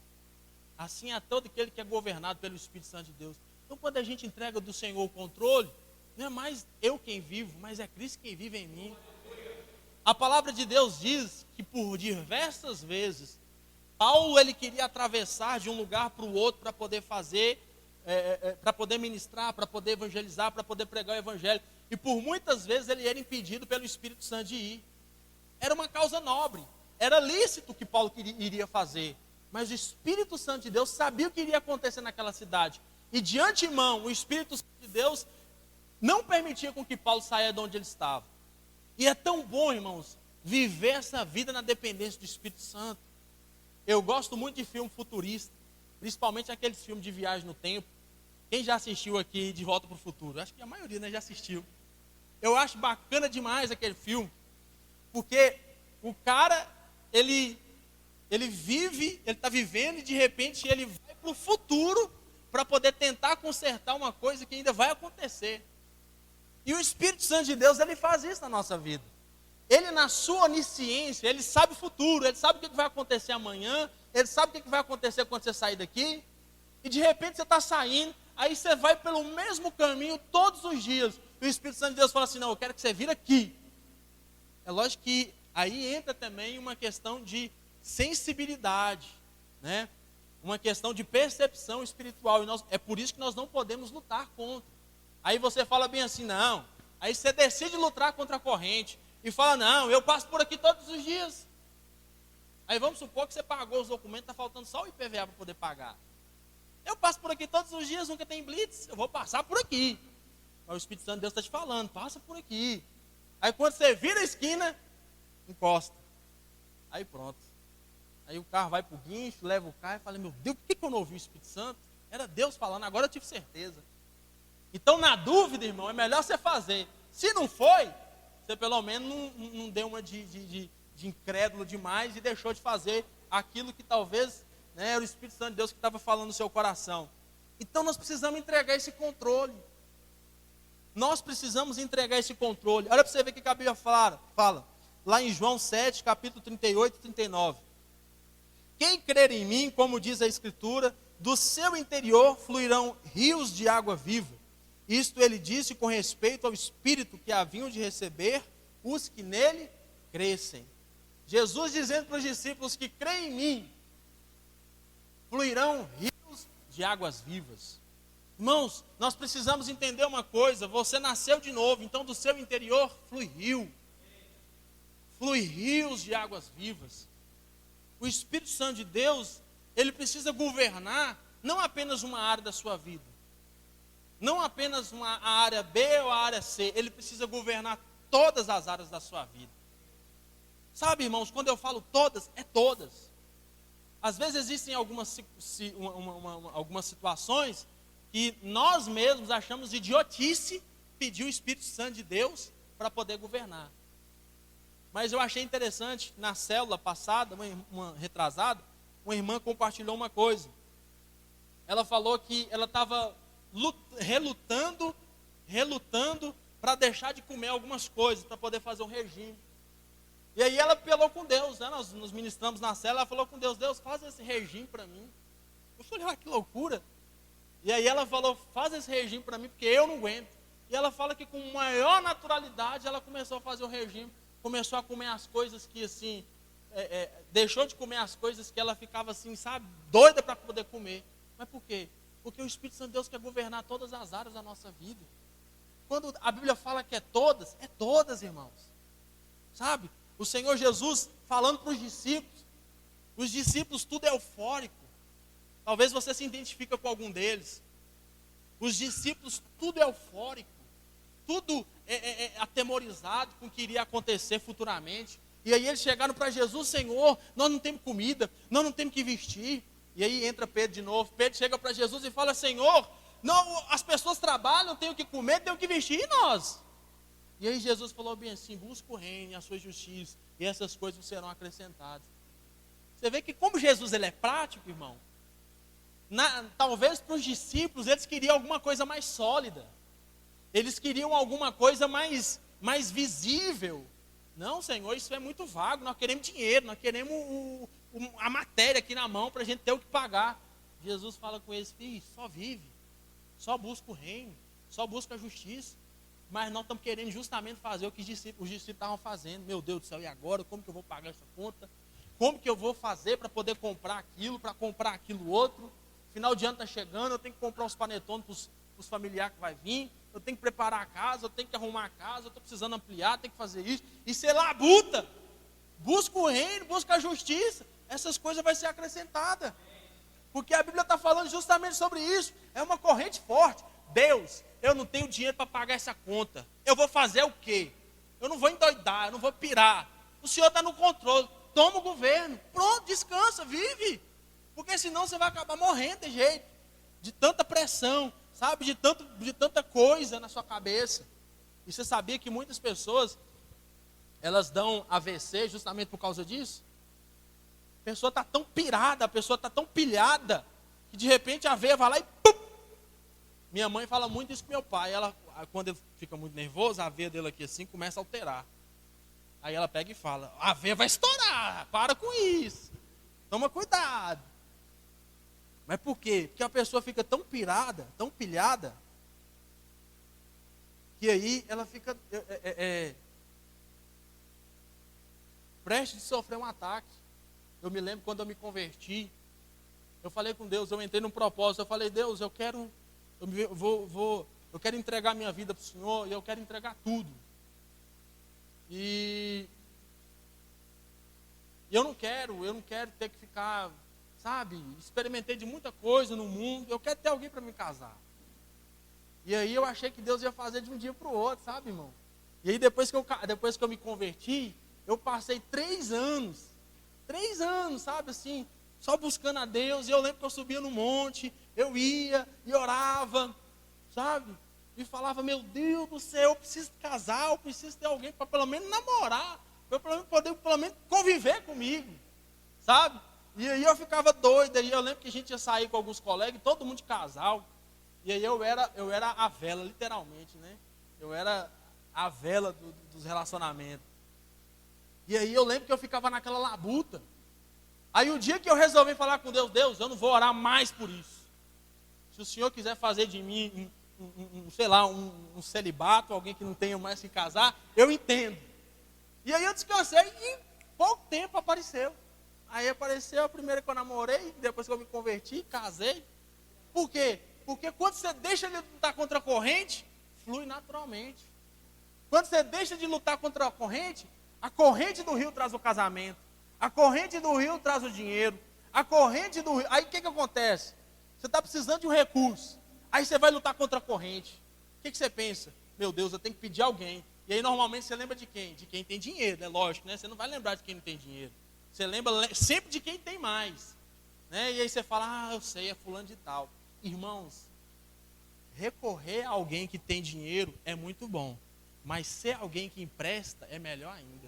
[SPEAKER 2] Assim é todo aquele que é governado pelo Espírito Santo de Deus. Então quando a gente entrega do Senhor o controle, não é mais eu quem vivo, mas é Cristo quem vive em mim. A palavra de Deus diz que por diversas vezes, Paulo ele queria atravessar de um lugar para o outro para poder fazer, para poder ministrar, para poder evangelizar, para poder pregar o evangelho. E por muitas vezes ele era impedido pelo Espírito Santo de ir. Era uma causa nobre, era lícito o que Paulo iria fazer. Mas o Espírito Santo de Deus sabia o que iria acontecer naquela cidade. E de antemão, o Espírito Santo de Deus não permitia com que Paulo saia de onde ele estava. E é tão bom, irmãos, viver essa vida na dependência do Espírito Santo. Eu gosto muito de filme futurista, principalmente aqueles filmes de viagem no tempo. Quem já assistiu aqui De Volta para o Futuro? Acho que a maioria, né, já assistiu. Eu acho bacana demais aquele filme, porque o cara, ele está vivendo e de repente ele vai para o futuro para poder tentar consertar uma coisa que ainda vai acontecer. E o Espírito Santo de Deus, ele faz isso na nossa vida. Ele, na sua onisciência, ele sabe o futuro, ele sabe o que vai acontecer amanhã, ele sabe o que vai acontecer quando você sair daqui. E de repente você está saindo, aí você vai pelo mesmo caminho todos os dias. E o Espírito Santo de Deus fala assim, não, eu quero que você vire aqui. É lógico que aí entra também uma questão de sensibilidade, né? Uma questão de percepção espiritual. É por isso que nós não podemos lutar contra. Aí você fala bem assim, não. Aí você decide lutar contra a corrente. E fala, não, eu passo por aqui todos os dias. Aí vamos supor que você pagou os documentos, está faltando só o IPVA para poder pagar. Eu passo por aqui todos os dias, nunca tem blitz, eu vou passar por aqui. Mas o Espírito Santo de Deus está te falando, passa por aqui. Aí quando você vira a esquina, encosta. Aí pronto. Aí o carro vai para o guincho, leva o carro e fala, meu Deus, por que eu não ouvi o Espírito Santo? Era Deus falando, agora eu tive certeza. Então na dúvida, irmão, é melhor você fazer. Se não foi, você pelo menos não deu uma de incrédulo demais e deixou de fazer aquilo que talvez, né, era o Espírito Santo de Deus que estava falando no seu coração. Então nós precisamos entregar esse controle. Nós precisamos entregar esse controle. Olha para você ver o que a Bíblia fala. Lá em João 7, capítulo 38 e 39. Quem crer em mim, como diz a Escritura, do seu interior fluirão rios de água viva. Isto ele disse com respeito ao Espírito que haviam de receber os que nele crescem. Jesus dizendo para os discípulos que creem em mim, fluirão rios de águas vivas. Irmãos, nós precisamos entender uma coisa, você nasceu de novo, então do seu interior flui rio. Flui rios de águas vivas. O Espírito Santo de Deus, ele precisa governar não apenas uma área da sua vida. Não apenas a área B ou a área C, ele precisa governar todas as áreas da sua vida. Sabe, irmãos, quando eu falo todas, é todas. Às vezes existem algumas situações que nós mesmos achamos idiotice pedir o Espírito Santo de Deus para poder governar. Mas eu achei interessante, na célula passada, uma retrasada, uma irmã compartilhou uma coisa. Ela falou que ela estava relutando para deixar de comer algumas coisas, para poder fazer um regime. E aí ela apelou com Deus, né? Nós nos ministramos na célula, ela falou com Deus, Deus, faz esse regime para mim. Eu falei, ah, que loucura. E aí ela falou, faz esse regime para mim, porque eu não aguento. E ela fala que com maior naturalidade, ela começou a fazer o regime, começou a comer as coisas que assim, deixou de comer as coisas que ela ficava assim, sabe, doida para poder comer. Mas por quê? Porque o Espírito Santo de Deus quer governar todas as áreas da nossa vida. Quando a Bíblia fala que é todas, irmãos. Sabe? O Senhor Jesus falando para os discípulos tudo é eufórico. Talvez você se identifique com algum deles. Os discípulos tudo é eufórico. Tudo atemorizado com o que iria acontecer futuramente. E aí eles chegaram para Jesus, Senhor, nós não temos comida, nós não temos que vestir. E aí entra Pedro de novo. Pedro chega para Jesus e fala, Senhor, não, as pessoas trabalham, têm o que comer, têm o que vestir, e nós? E aí Jesus falou bem assim, busca o reino e a sua justiça, e essas coisas serão acrescentadas. Você vê que como Jesus ele é prático, irmão, talvez para os discípulos eles queriam alguma coisa mais sólida. Eles queriam alguma coisa mais visível. Não, Senhor, isso é muito vago, nós queremos dinheiro, nós queremos a matéria aqui na mão para a gente ter o que pagar. Jesus fala com eles, filho, só vive, só busca o reino, só busca a justiça. Mas nós estamos querendo justamente fazer o que os discípulos estavam fazendo. Meu Deus do céu, e agora? Como que eu vou pagar essa conta? Como que eu vou fazer para poder comprar aquilo, para comprar aquilo outro? Final de ano está chegando, eu tenho que comprar uns panetones para os familiares que vai vir. Eu tenho que preparar a casa, eu tenho que arrumar a casa, eu estou precisando ampliar, tenho que fazer isso. E você labuta, busca o reino, busca a justiça. Essas coisas vão ser acrescentadas. Porque a Bíblia está falando justamente sobre isso. É uma corrente forte. Deus, eu não tenho dinheiro para pagar essa conta. Eu vou fazer o quê? Eu não vou endoidar, eu não vou pirar. O Senhor está no controle. Toma o governo. Pronto, descansa, vive. Porque senão você vai acabar morrendo de jeito. De tanta pressão, sabe? De tanta coisa na sua cabeça. E você sabia que muitas pessoas, elas dão AVC justamente por causa disso? A pessoa está tão pirada, a pessoa está tão pilhada, que de repente a veia vai lá e pum! Minha mãe fala muito isso com meu pai. Ela, quando ele fica muito nervoso, a veia dele aqui assim começa a alterar. Aí ela pega e fala, a veia vai estourar, para com isso. Toma cuidado. Mas por quê? Porque a pessoa fica tão pirada, tão pilhada, que aí ela fica prestes a sofrer um ataque. Eu me lembro quando eu me converti, eu falei com Deus, eu entrei num propósito, eu falei, Deus, eu quero entregar minha vida para o Senhor, e eu quero entregar tudo. E eu não quero ter que ficar, sabe, experimentei de muita coisa no mundo, eu quero ter alguém para me casar. E aí eu achei que Deus ia fazer de um dia para o outro, sabe, irmão? E aí depois que eu me converti, eu passei 3 anos, sabe, assim, só buscando a Deus. E eu lembro que eu subia no monte, eu ia e orava, sabe? E falava, meu Deus do céu, eu preciso casar, eu preciso ter alguém para pelo menos namorar, para poder pelo menos conviver comigo, sabe? E aí eu ficava doido, aí eu lembro que a gente ia sair com alguns colegas, todo mundo de casal, e aí eu era a vela, literalmente, né? Eu era a vela dos relacionamentos. E aí eu lembro que eu ficava naquela labuta. Aí o dia que eu resolvi falar com Deus, Deus, eu não vou orar mais por isso. Se o Senhor quiser fazer de mim um celibato, alguém que não tenha mais que casar, eu entendo. E aí eu descansei e em pouco tempo apareceu. Aí apareceu a primeira que eu namorei, depois que eu me converti, casei. Por quê? Porque quando você deixa de lutar contra a corrente, flui naturalmente. Quando você deixa de lutar contra a corrente do rio traz o casamento, a corrente do rio traz o dinheiro, a corrente do rio... Aí o que acontece? Você está precisando de um recurso, aí você vai lutar contra a corrente. O que você pensa? Meu Deus, eu tenho que pedir alguém. E aí normalmente você lembra de quem? De quem tem dinheiro, né? Lógico, né? Você não vai lembrar de quem não tem dinheiro. Você lembra sempre de quem tem mais, né? E aí você fala, eu sei, é fulano de tal. Irmãos, recorrer a alguém que tem dinheiro é muito bom, mas ser alguém que empresta é melhor ainda.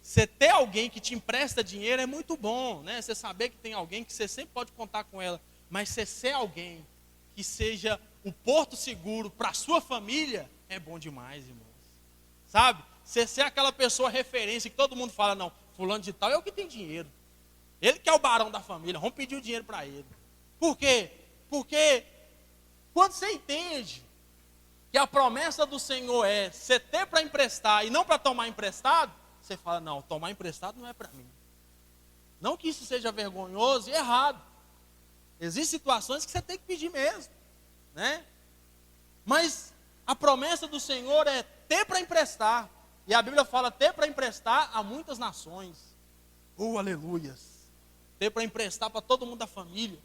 [SPEAKER 2] Você ter alguém que te empresta dinheiro é muito bom, né? Você saber que tem alguém que você sempre pode contar com ela, mas você ser alguém que seja o porto seguro para a sua família é bom demais, irmãos. Sabe? Você ser aquela pessoa referência que todo mundo fala, não, fulano de tal é o que tem dinheiro. Ele que é o barão da família, vamos pedir o dinheiro para ele. Por quê? Porque quando você entende que a promessa do Senhor é você ter para emprestar e não para tomar emprestado, você fala, não, tomar emprestado não é para mim. Não que isso seja vergonhoso e errado. Existem situações que você tem que pedir mesmo, né? Mas a promessa do Senhor é ter para emprestar. E a Bíblia fala ter para emprestar a muitas nações. Aleluias. Ter para emprestar para todo mundo da família.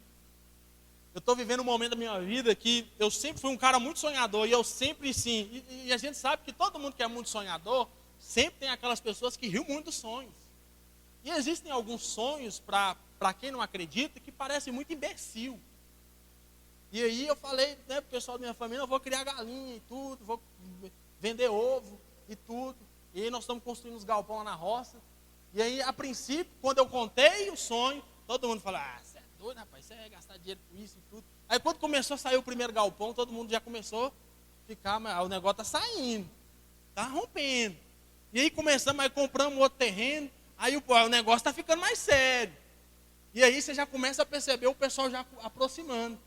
[SPEAKER 2] Eu estou vivendo um momento da minha vida que eu sempre fui um cara muito sonhador. E eu sempre sim. E a gente sabe que todo mundo que é muito sonhador, sempre tem aquelas pessoas que riam muito dos sonhos. E existem alguns sonhos, para quem não acredita, que parecem muito imbecil. E aí eu falei, né, para o pessoal da minha família, eu vou criar galinha e tudo, vou vender ovo e tudo. E aí nós estamos construindo uns galpões lá na roça. E aí, a princípio, quando eu contei o sonho, todo mundo falou, você é doido, rapaz, você vai gastar dinheiro com isso e tudo. Aí quando começou a sair o primeiro galpão, todo mundo já começou a ficar, mas o negócio está saindo, está rompendo. E aí começamos, aí compramos outro terreno, aí o negócio está ficando mais sério. E aí você já começa a perceber o pessoal já aproximando.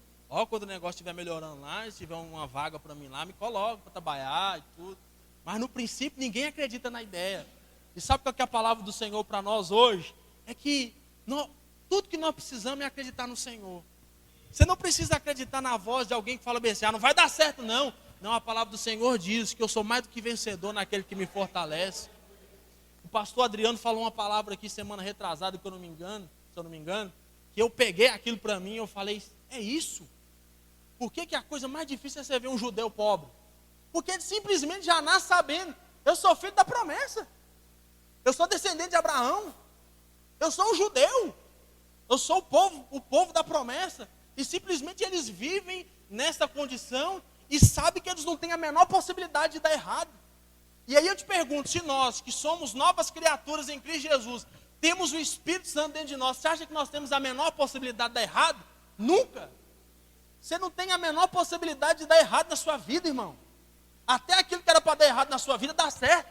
[SPEAKER 2] Quando o negócio estiver melhorando lá, se tiver uma vaga para mim lá, me coloca para trabalhar e tudo. Mas no princípio ninguém acredita na ideia. E sabe qual que é a palavra do Senhor para nós hoje? É que tudo que nós precisamos é acreditar no Senhor. Você não precisa acreditar na voz de alguém que fala bem assim, não vai dar certo não. Não, a palavra do Senhor diz que eu sou mais do que vencedor naquele que me fortalece. O pastor Adriano falou uma palavra aqui semana retrasada, se eu não me engano, que eu peguei aquilo para mim e eu falei, é isso? Por que a coisa mais difícil é você ver um judeu pobre? Porque ele simplesmente já nasce sabendo, eu sou filho da promessa. Eu sou descendente de Abraão. Eu sou um judeu. Eu sou o povo da promessa. E simplesmente eles vivem nessa condição e sabem que eles não têm a menor possibilidade de dar errado. E aí eu te pergunto, se nós, que somos novas criaturas em Cristo Jesus, temos o Espírito Santo dentro de nós, você acha que nós temos a menor possibilidade de dar errado? Nunca. Você não tem a menor possibilidade de dar errado na sua vida, irmão. Até aquilo que era para dar errado na sua vida dá certo.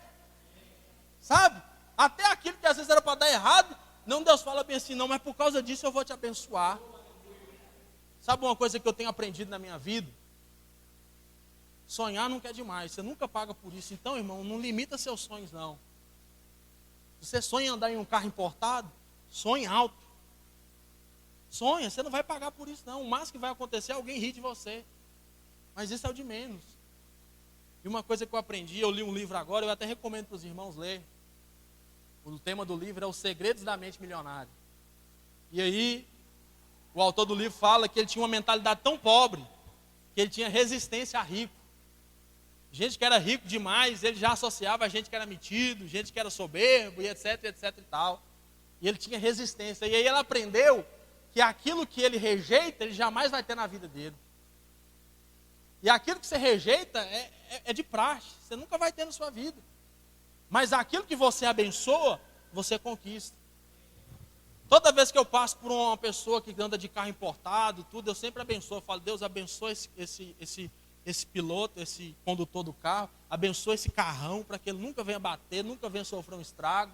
[SPEAKER 2] Sabe? Até aquilo que às vezes era para dar errado, não, Deus fala bem assim, não, mas por causa disso eu vou te abençoar. Sabe uma coisa que eu tenho aprendido na minha vida? Sonhar nunca é demais, você nunca paga por isso. Então, irmão, não limita seus sonhos, não. Se você sonha em andar em um carro importado, sonhe alto. Sonha, você não vai pagar por isso, não. O máximo que vai acontecer é alguém rir de você. Mas isso é o de menos. E uma coisa que eu aprendi, eu li um livro agora, eu até recomendo para os irmãos lerem. O tema do livro é Os Segredos da Mente Milionária. E aí, o autor do livro fala que ele tinha uma mentalidade tão pobre, que ele tinha resistência a rico. Gente que era rico demais, ele já associava a gente que era metido, gente que era soberbo, e etc, etc e tal. E ele tinha resistência. E aí ele aprendeu que aquilo que ele rejeita, ele jamais vai ter na vida dele. E aquilo que você rejeita é de praxe, você nunca vai ter na sua vida. Mas aquilo que você abençoa, você conquista. Toda vez que eu passo por uma pessoa que anda de carro importado, tudo, eu sempre abençoo. Eu falo, Deus abençoa esse piloto, esse condutor do carro, abençoa esse carrão, para que ele nunca venha bater, nunca venha sofrer um estrago.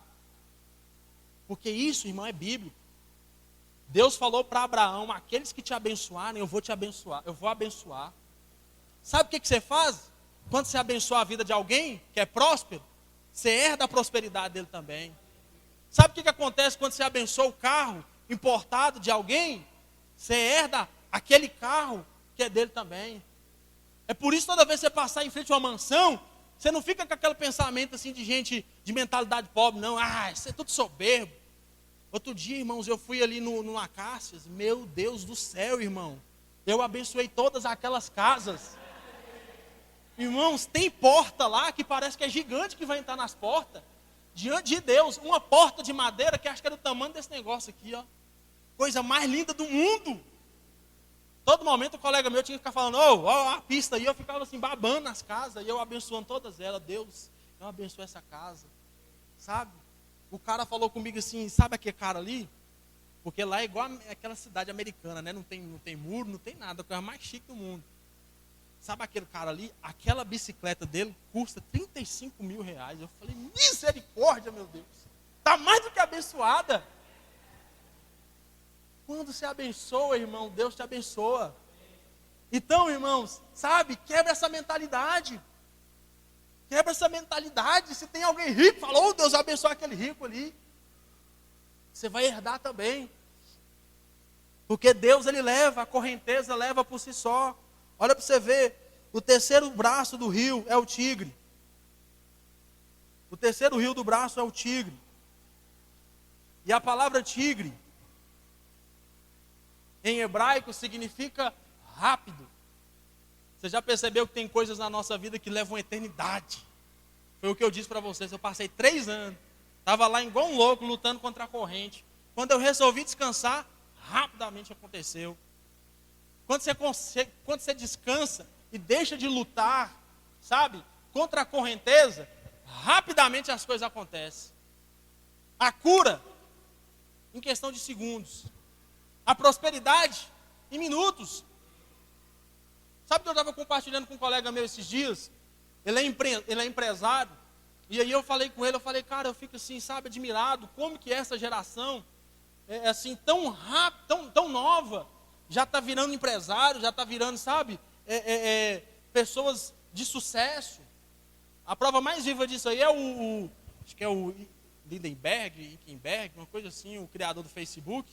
[SPEAKER 2] Porque isso, irmão, é bíblico. Deus falou para Abraão, aqueles que te abençoarem, eu vou te abençoar, eu vou abençoar. Sabe o que você faz? Quando você abençoa a vida de alguém que é próspero, você herda a prosperidade dele também. Sabe o que acontece quando você abençoa o carro importado de alguém? Você herda aquele carro que é dele também. É por isso que toda vez que você passar em frente a uma mansão, você não fica com aquele pensamento assim de gente de mentalidade pobre, não. Ah, isso é tudo soberbo. Outro dia, irmãos, eu fui ali no Acácias. Meu Deus do céu, irmão. Eu abençoei todas aquelas casas. Irmãos, tem porta lá que parece que é gigante que vai entrar nas portas. Diante de Deus, uma porta de madeira que acho que é do tamanho desse negócio aqui, ó. Coisa mais linda do mundo. Todo momento o colega meu tinha que ficar falando, ó a pista aí, eu ficava assim babando nas casas, e eu abençoando todas elas. Deus, eu abençoo essa casa. Sabe? O cara falou comigo assim, sabe aquele cara ali? Porque lá é igual aquela cidade americana, né? Não tem muro, não tem nada, é a coisa mais chique do mundo. Sabe aquele cara ali? Aquela bicicleta dele custa 35 mil reais. Eu falei, misericórdia, meu Deus. Está mais do que abençoada. Quando você abençoa, irmão, Deus te abençoa. Então, irmãos, sabe? Quebra essa mentalidade. Quebra essa mentalidade. Se tem alguém rico, fala, oh, Deus abençoe aquele rico ali. Você vai herdar também. Porque Deus, ele leva, a correnteza leva por si só. Olha para você ver, o terceiro braço do rio é o tigre. O terceiro rio do braço é o tigre. E a palavra tigre, em hebraico, significa rápido. Você já percebeu que tem coisas na nossa vida que levam eternidade? Foi o que eu disse para vocês, eu passei 3 anos, estava lá igual um louco, lutando contra a corrente. Quando eu resolvi descansar, rapidamente aconteceu. Quando você descansa e deixa de lutar, sabe, contra a correnteza, rapidamente as coisas acontecem. A cura, em questão de segundos. A prosperidade, em minutos. Sabe que eu estava compartilhando com um colega meu esses dias? Ele é empresário. E aí eu falei com ele, cara, eu fico assim, sabe, admirado. Como que essa geração é assim, tão rápida, tão nova, já está virando empresário, já está virando, sabe, pessoas de sucesso. A prova mais viva disso aí é acho que é o Lindenberg, uma coisa assim, o criador do Facebook.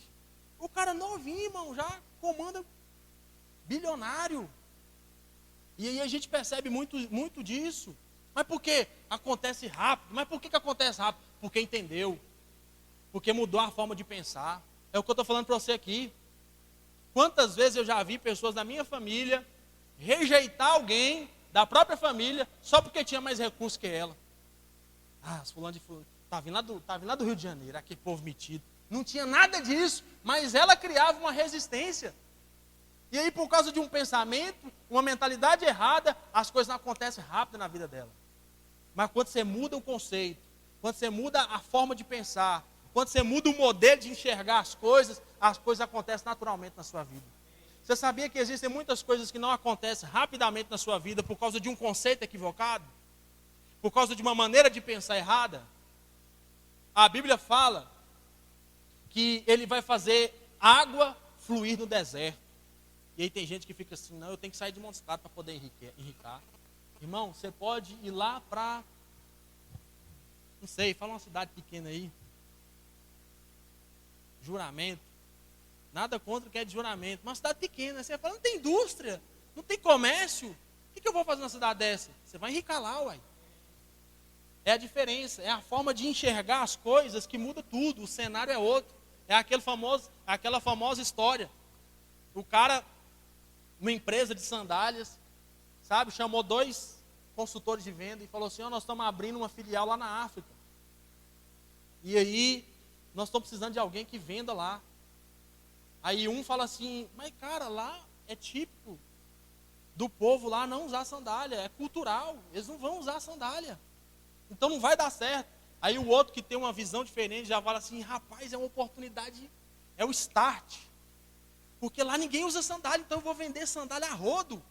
[SPEAKER 2] O cara novinho, irmão, já comanda bilionário. E aí a gente percebe muito disso. Mas por que acontece rápido? Mas por que acontece rápido? Porque entendeu. Porque mudou a forma de pensar. É o que eu estou falando para você aqui. Quantas vezes eu já vi pessoas da minha família rejeitar alguém da própria família só porque tinha mais recursos que ela. Ah, fulano de fulano, tá vindo lá do Rio de Janeiro, aquele povo metido. Não tinha nada disso, mas ela criava uma resistência. E aí, por causa de um pensamento, uma mentalidade errada, as coisas não acontecem rápido na vida dela. Mas quando você muda o conceito, quando você muda a forma de pensar, quando você muda o modelo de enxergar as coisas acontecem naturalmente na sua vida. Você sabia que existem muitas coisas que não acontecem rapidamente na sua vida por causa de um conceito equivocado? Por causa de uma maneira de pensar errada? A Bíblia fala que ele vai fazer água fluir no deserto. E aí tem gente que fica assim, não, eu tenho que sair de Montes Claros para poder enricar. Irmão, você pode ir lá para, não sei, fala uma cidade pequena aí. Juramento. Nada contra o que é de Juramento. Uma cidade pequena, você fala, não tem indústria, não tem comércio. O que eu vou fazer numa cidade dessa? Você vai enricar lá, uai. É a diferença, é a forma de enxergar as coisas que muda tudo. O cenário é outro. É aquela famosa história. O cara, uma empresa de sandálias, sabe, chamou 2 consultores de venda e falou assim, nós estamos abrindo uma filial lá na África. E aí, nós estamos precisando de alguém que venda lá. Aí um fala assim, mas cara, lá é típico do povo lá não usar sandália, é cultural, eles não vão usar sandália. Então não vai dar certo. Aí o outro que tem uma visão diferente já fala assim, rapaz, é uma oportunidade, é o start. Porque lá ninguém usa sandália, então eu vou vender sandália a rodo.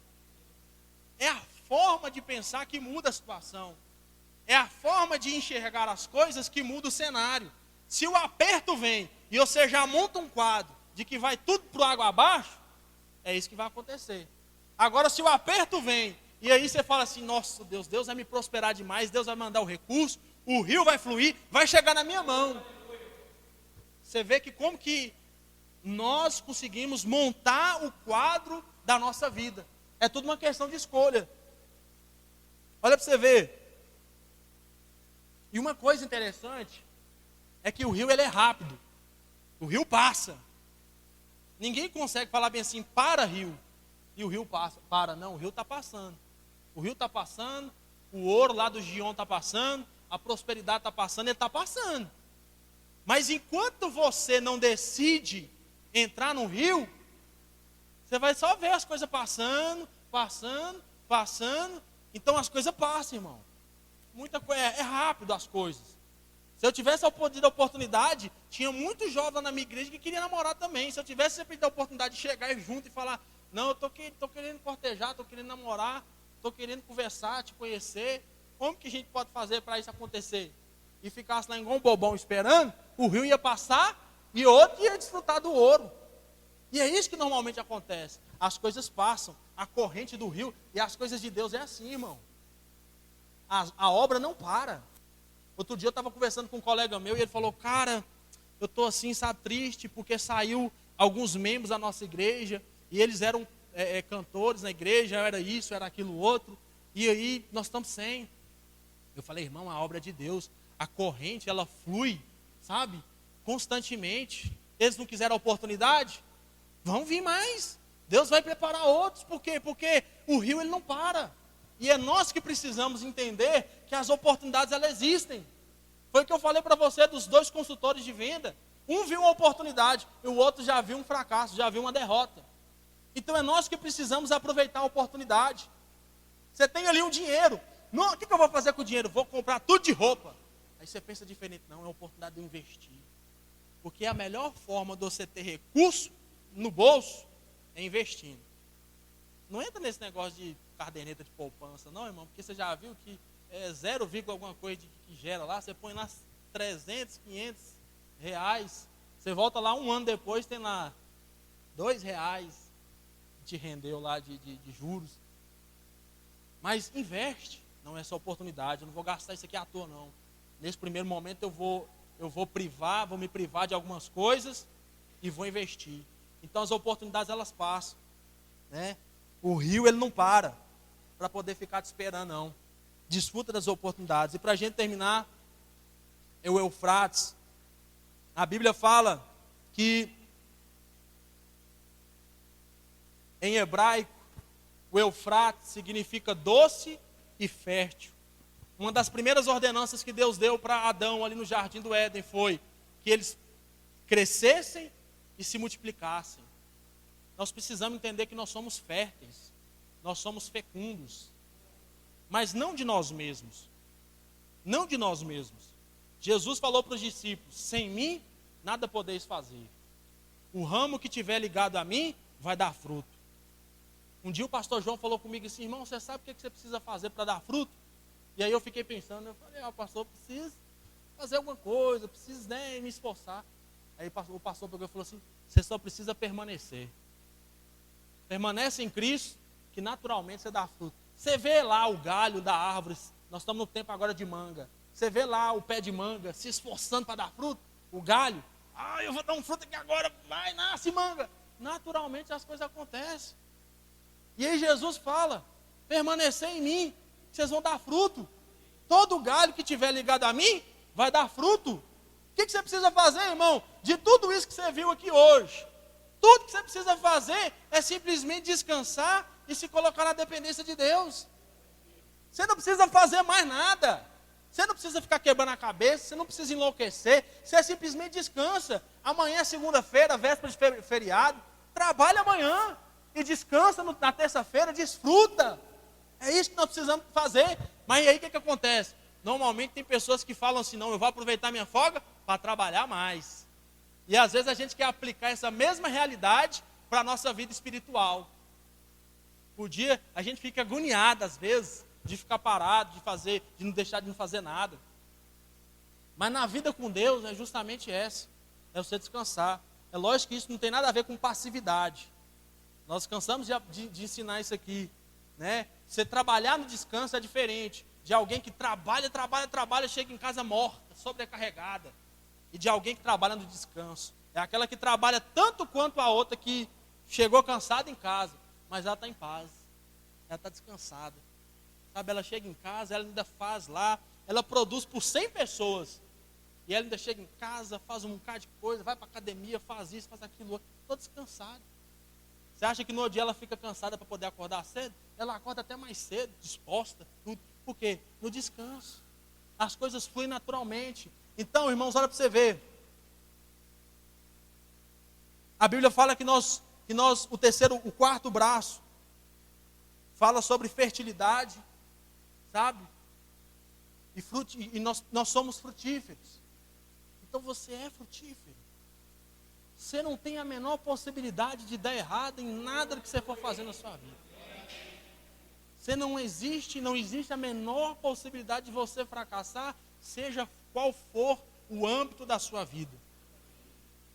[SPEAKER 2] É a forma de pensar que muda a situação. É a forma de enxergar as coisas que muda o cenário. Se o aperto vem e você já monta um quadro de que vai tudo para o água abaixo, é isso que vai acontecer. Agora, se o aperto vem e aí você fala assim, nossa Deus, Deus vai me prosperar demais, Deus vai mandar o recurso, o rio vai fluir, vai chegar na minha mão. Você vê que como que nós conseguimos montar o quadro da nossa vida. É tudo uma questão de escolha. Olha para você ver. E uma coisa interessante é que o rio ele é rápido. O rio passa. Ninguém consegue falar bem assim, para rio. E o rio passa. Para, não, o rio está passando. O rio está passando, o ouro lá do Gion está passando, a prosperidade está passando, ele está passando. Mas enquanto você não decide entrar no rio, você vai só ver as coisas passando. Então as coisas passam, irmão. Muita coisa, é rápido as coisas. Se eu tivesse a oportunidade, tinha muitos jovens lá na minha igreja que queriam namorar também. Se eu tivesse sempre a oportunidade de chegar junto e falar, não, eu estou querendo cortejar, estou querendo namorar, estou querendo conversar, te conhecer. Como que a gente pode fazer para isso acontecer? E ficasse lá igual um bobão esperando, o rio ia passar e outro ia desfrutar do ouro. E é isso que normalmente acontece. As coisas passam, a corrente do rio, e as coisas de Deus é assim, irmão. A obra não para. Outro dia eu estava conversando com um colega meu e ele falou, cara, eu estou assim, sabe, triste, porque saiu alguns membros da nossa igreja, e eles eram cantores na igreja, era isso, era aquilo outro, e aí nós estamos sem. Eu falei, irmão, a obra é de Deus, a corrente, ela flui, sabe, constantemente. Eles não quiseram a oportunidade, vão vir mais. Deus vai preparar outros, por quê? Porque o rio ele não para. E é nós que precisamos entender que as oportunidades elas existem. Foi o que eu falei para você dos 2 consultores de venda. Um viu uma oportunidade e o outro já viu um fracasso, já viu uma derrota. Então é nós que precisamos aproveitar a oportunidade. Você tem ali um dinheiro. Não, o que eu vou fazer com o dinheiro? Vou comprar tudo de roupa. Aí você pensa diferente. Não, é a oportunidade de eu investir. Porque a melhor forma de você ter recurso no bolso é investindo. Não entra nesse negócio de caderneta de poupança, não, irmão, porque você já viu que é 0, alguma coisa que gera lá, você põe lá 300, 500 reais, você volta lá um ano depois, tem lá R$2 que te rendeu lá de juros. Mas investe, não é essa oportunidade, eu não vou gastar isso aqui à toa, não. Nesse primeiro momento eu vou me privar de algumas coisas e vou investir. Então as oportunidades elas passam, né? O rio ele não para poder ficar te esperando, não. Desfruta das oportunidades. E para a gente terminar, é o Eufrates. A Bíblia fala que em hebraico o Eufrates significa doce e fértil. Uma das primeiras ordenanças que Deus deu para Adão ali no jardim do Éden foi que eles crescessem e se multiplicassem. Nós precisamos entender que nós somos férteis, nós somos fecundos, mas não de nós mesmos. Não de nós mesmos. Jesus falou para os discípulos, sem mim nada podeis fazer. O ramo que tiver ligado a mim, vai dar fruto. Um dia o pastor João falou comigo assim, irmão, você sabe o que você precisa fazer para dar fruto? E aí eu fiquei pensando, eu falei, pastor, eu preciso fazer alguma coisa, eu preciso, né, me esforçar. Aí o pastor pegou e falou assim, você só precisa permanecer. Permanece em Cristo, que naturalmente você dá fruto. Você vê lá o galho da árvore, nós estamos no tempo agora de manga. Você vê lá o pé de manga se esforçando para dar fruto, o galho. Eu vou dar um fruto aqui agora, vai, nasce manga. Naturalmente as coisas acontecem. E aí Jesus fala, permanecer em mim, vocês vão dar fruto. Todo galho que estiver ligado a mim, vai dar fruto. O que você precisa fazer, irmão? De tudo isso que você viu aqui hoje, tudo que você precisa fazer é simplesmente descansar e se colocar na dependência de Deus. Você não precisa fazer mais nada. Você não precisa ficar quebrando a cabeça, você não precisa enlouquecer, você simplesmente descansa. Amanhã é segunda-feira, véspera de feriado, trabalha amanhã e descansa na terça-feira, desfruta. É isso que nós precisamos fazer. Mas aí o que acontece? Normalmente tem pessoas que falam assim, não, eu vou aproveitar minha folga para trabalhar mais. E às vezes a gente quer aplicar essa mesma realidade para a nossa vida espiritual. Por dia a gente fica agoniado às vezes, de ficar parado, de não deixar de não fazer nada. Mas na vida com Deus é justamente essa, é você descansar. É lógico que isso não tem nada a ver com passividade. Nós cansamos de ensinar isso aqui, né? Você trabalhar no descanso é diferente de alguém que trabalha, chega em casa morta, sobrecarregada. E de alguém que trabalha no descanso. É aquela que trabalha tanto quanto a outra que chegou cansada em casa, mas ela está em paz, ela está descansada. Sabe, ela chega em casa, ela ainda faz lá, ela produz por 100 pessoas. E ela ainda chega em casa, faz um bocado de coisa, vai para a academia, faz isso, faz aquilo, estou descansado. Você acha que no dia ela fica cansada para poder acordar cedo? Ela acorda até mais cedo, disposta. Por quê? No descanso. As coisas fluem naturalmente. Então, irmãos, olha para você ver. A Bíblia fala que o quarto braço, fala sobre fertilidade, sabe? E nós somos frutíferos. Então você é frutífero. Você não tem a menor possibilidade de dar errado em nada que você for fazer na sua vida. Você não existe a menor possibilidade de você fracassar, seja qual for o âmbito da sua vida.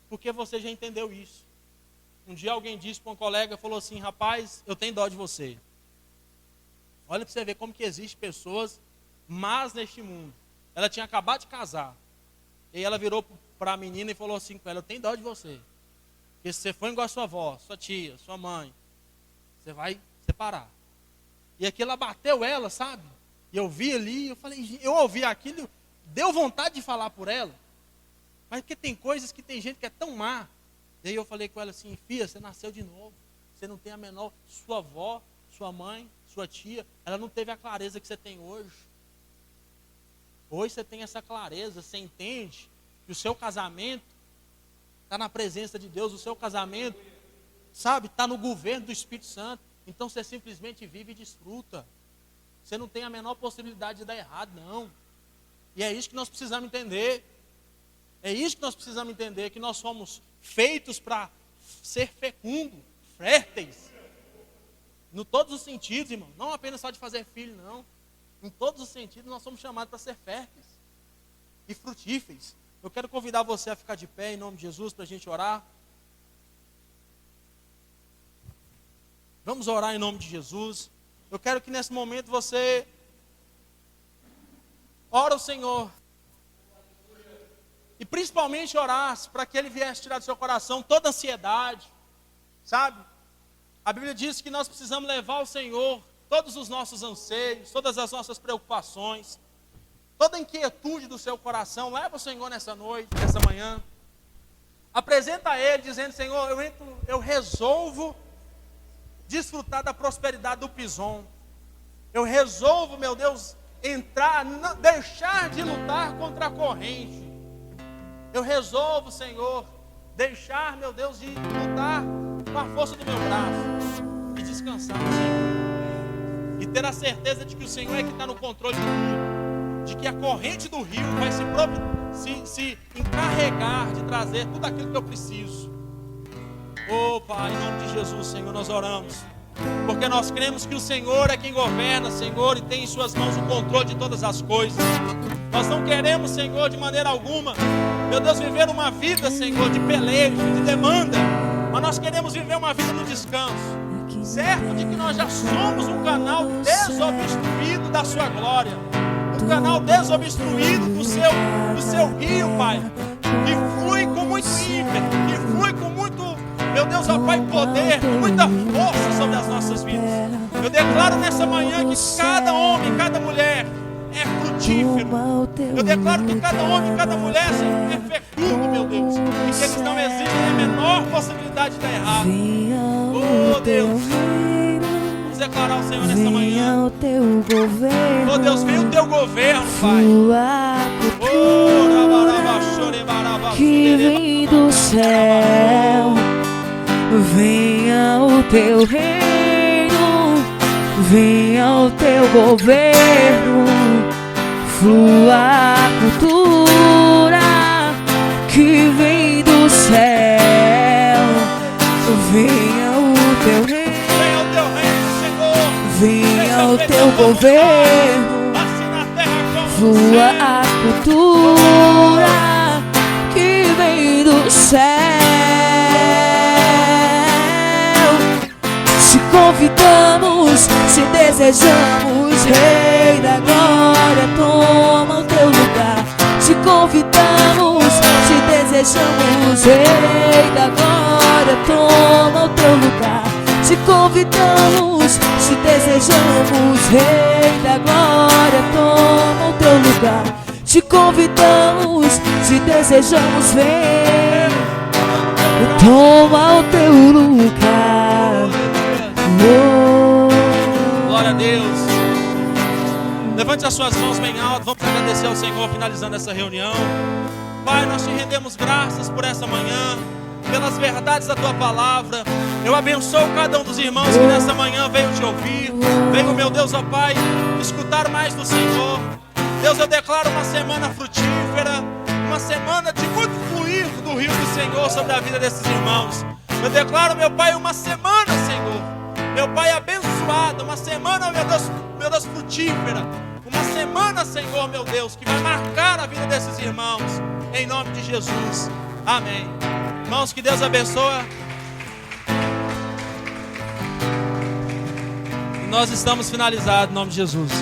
[SPEAKER 2] Porque você já entendeu isso. Um dia alguém disse para um colega, falou assim, rapaz, eu tenho dó de você. Olha para você ver como que existem pessoas más neste mundo. Ela tinha acabado de casar. E aí ela virou para a menina e falou assim com ela, eu tenho dó de você. Porque se você for igual a sua avó, sua tia, sua mãe, você vai separar. E aquilo abateu ela, sabe? E eu vi ali, eu ouvi aquilo, deu vontade de falar por ela. Mas porque tem coisas que tem gente que é tão má. E aí eu falei com ela assim, filha, você nasceu de novo. Você não tem a menor, sua avó, sua mãe, sua tia, ela não teve a clareza que você tem hoje. Hoje você tem essa clareza, você entende que o seu casamento está na presença de Deus, o seu casamento, sabe, está no governo do Espírito Santo. Então você simplesmente vive e desfruta. Você não tem a menor possibilidade de dar errado, não. E é isso que nós precisamos entender. É isso que nós precisamos entender, que nós somos feitos para ser fecundo, férteis. Em todos os sentidos, irmão. Não apenas só de fazer filho, não. Em todos os sentidos nós somos chamados para ser férteis e frutíferos. Eu quero convidar você a ficar de pé em nome de Jesus para a gente orar. Vamos orar em nome de Jesus. Eu quero que nesse momento você ore ao Senhor. E principalmente orasse para que Ele viesse tirar do seu coração toda ansiedade. Sabe? A Bíblia diz que nós precisamos levar ao Senhor todos os nossos anseios, todas as nossas preocupações, toda a inquietude do seu coração. Leva o Senhor nessa noite, nessa manhã. Apresenta a Ele, dizendo, Senhor, eu resolvo desfrutar da prosperidade do Pison. Eu resolvo, meu Deus, deixar de lutar contra a corrente. Eu resolvo, Senhor, deixar, meu Deus, de lutar com a força do meu braço e descansar no Senhor. E ter a certeza de que o Senhor é que está no controle de tudo. De que a corrente do rio vai se encarregar de trazer tudo aquilo que eu preciso. Oh, Pai, em nome de Jesus, Senhor, nós oramos. Porque nós cremos que o Senhor é quem governa, Senhor, e tem em suas mãos o controle de todas as coisas. Nós não queremos, Senhor, de maneira alguma, meu Deus, viver uma vida, Senhor, de pelejo, de demanda. Mas nós queremos viver uma vida no descanso. Certo de que nós já somos um canal desobstruído da sua glória. Um canal desobstruído do seu rio, Pai. Que flui com muito ímpeto, que flui com muito, meu Deus, ó Pai, poder, com muita força sobre as nossas vidas. Eu declaro nessa manhã que cada homem, cada mulher é frutífero. Eu declaro que cada homem, cada mulher é fecundo, meu Deus. E que eles não existem a menor possibilidade de dar errado. Oh Deus, vamos declarar ao Senhor nessa manhã. Oh Deus, vem o teu governo, Pai. Oh,
[SPEAKER 3] que vem do céu, venha o teu reino, venha o teu governo, flua a cultura que vem do céu, venha o teu reino, venha o teu governo, flua a cultura que vem do céu. Se convidamos, se desejamos, Rei da glória, toma o teu lugar. Se convidamos, se desejamos, Rei da glória, toma o teu lugar. Se convidamos, se desejamos, Rei da glória, toma o teu lugar. Se convidamos, se desejamos, vem, toma o teu lugar. Oh.
[SPEAKER 2] Glória a Deus. Levante as suas mãos bem alto. Vamos agradecer ao Senhor finalizando essa reunião. Pai, nós te rendemos graças por essa manhã, pelas verdades da tua palavra. Eu abençoo cada um dos irmãos que nessa manhã veio te ouvir, veio, meu Deus, ó Pai, escutar mais do Senhor. Deus, eu declaro uma semana frutífera, uma semana de muito fluir do rio do Senhor sobre a vida desses irmãos. Eu declaro, meu Pai, uma semana, Senhor, meu Pai, abençoada, uma semana, meu Deus, frutífera, uma semana, Senhor, meu Deus, que vai marcar a vida desses irmãos, em nome de Jesus, amém. Irmãos, que Deus abençoe. Nós estamos finalizados, em nome de Jesus.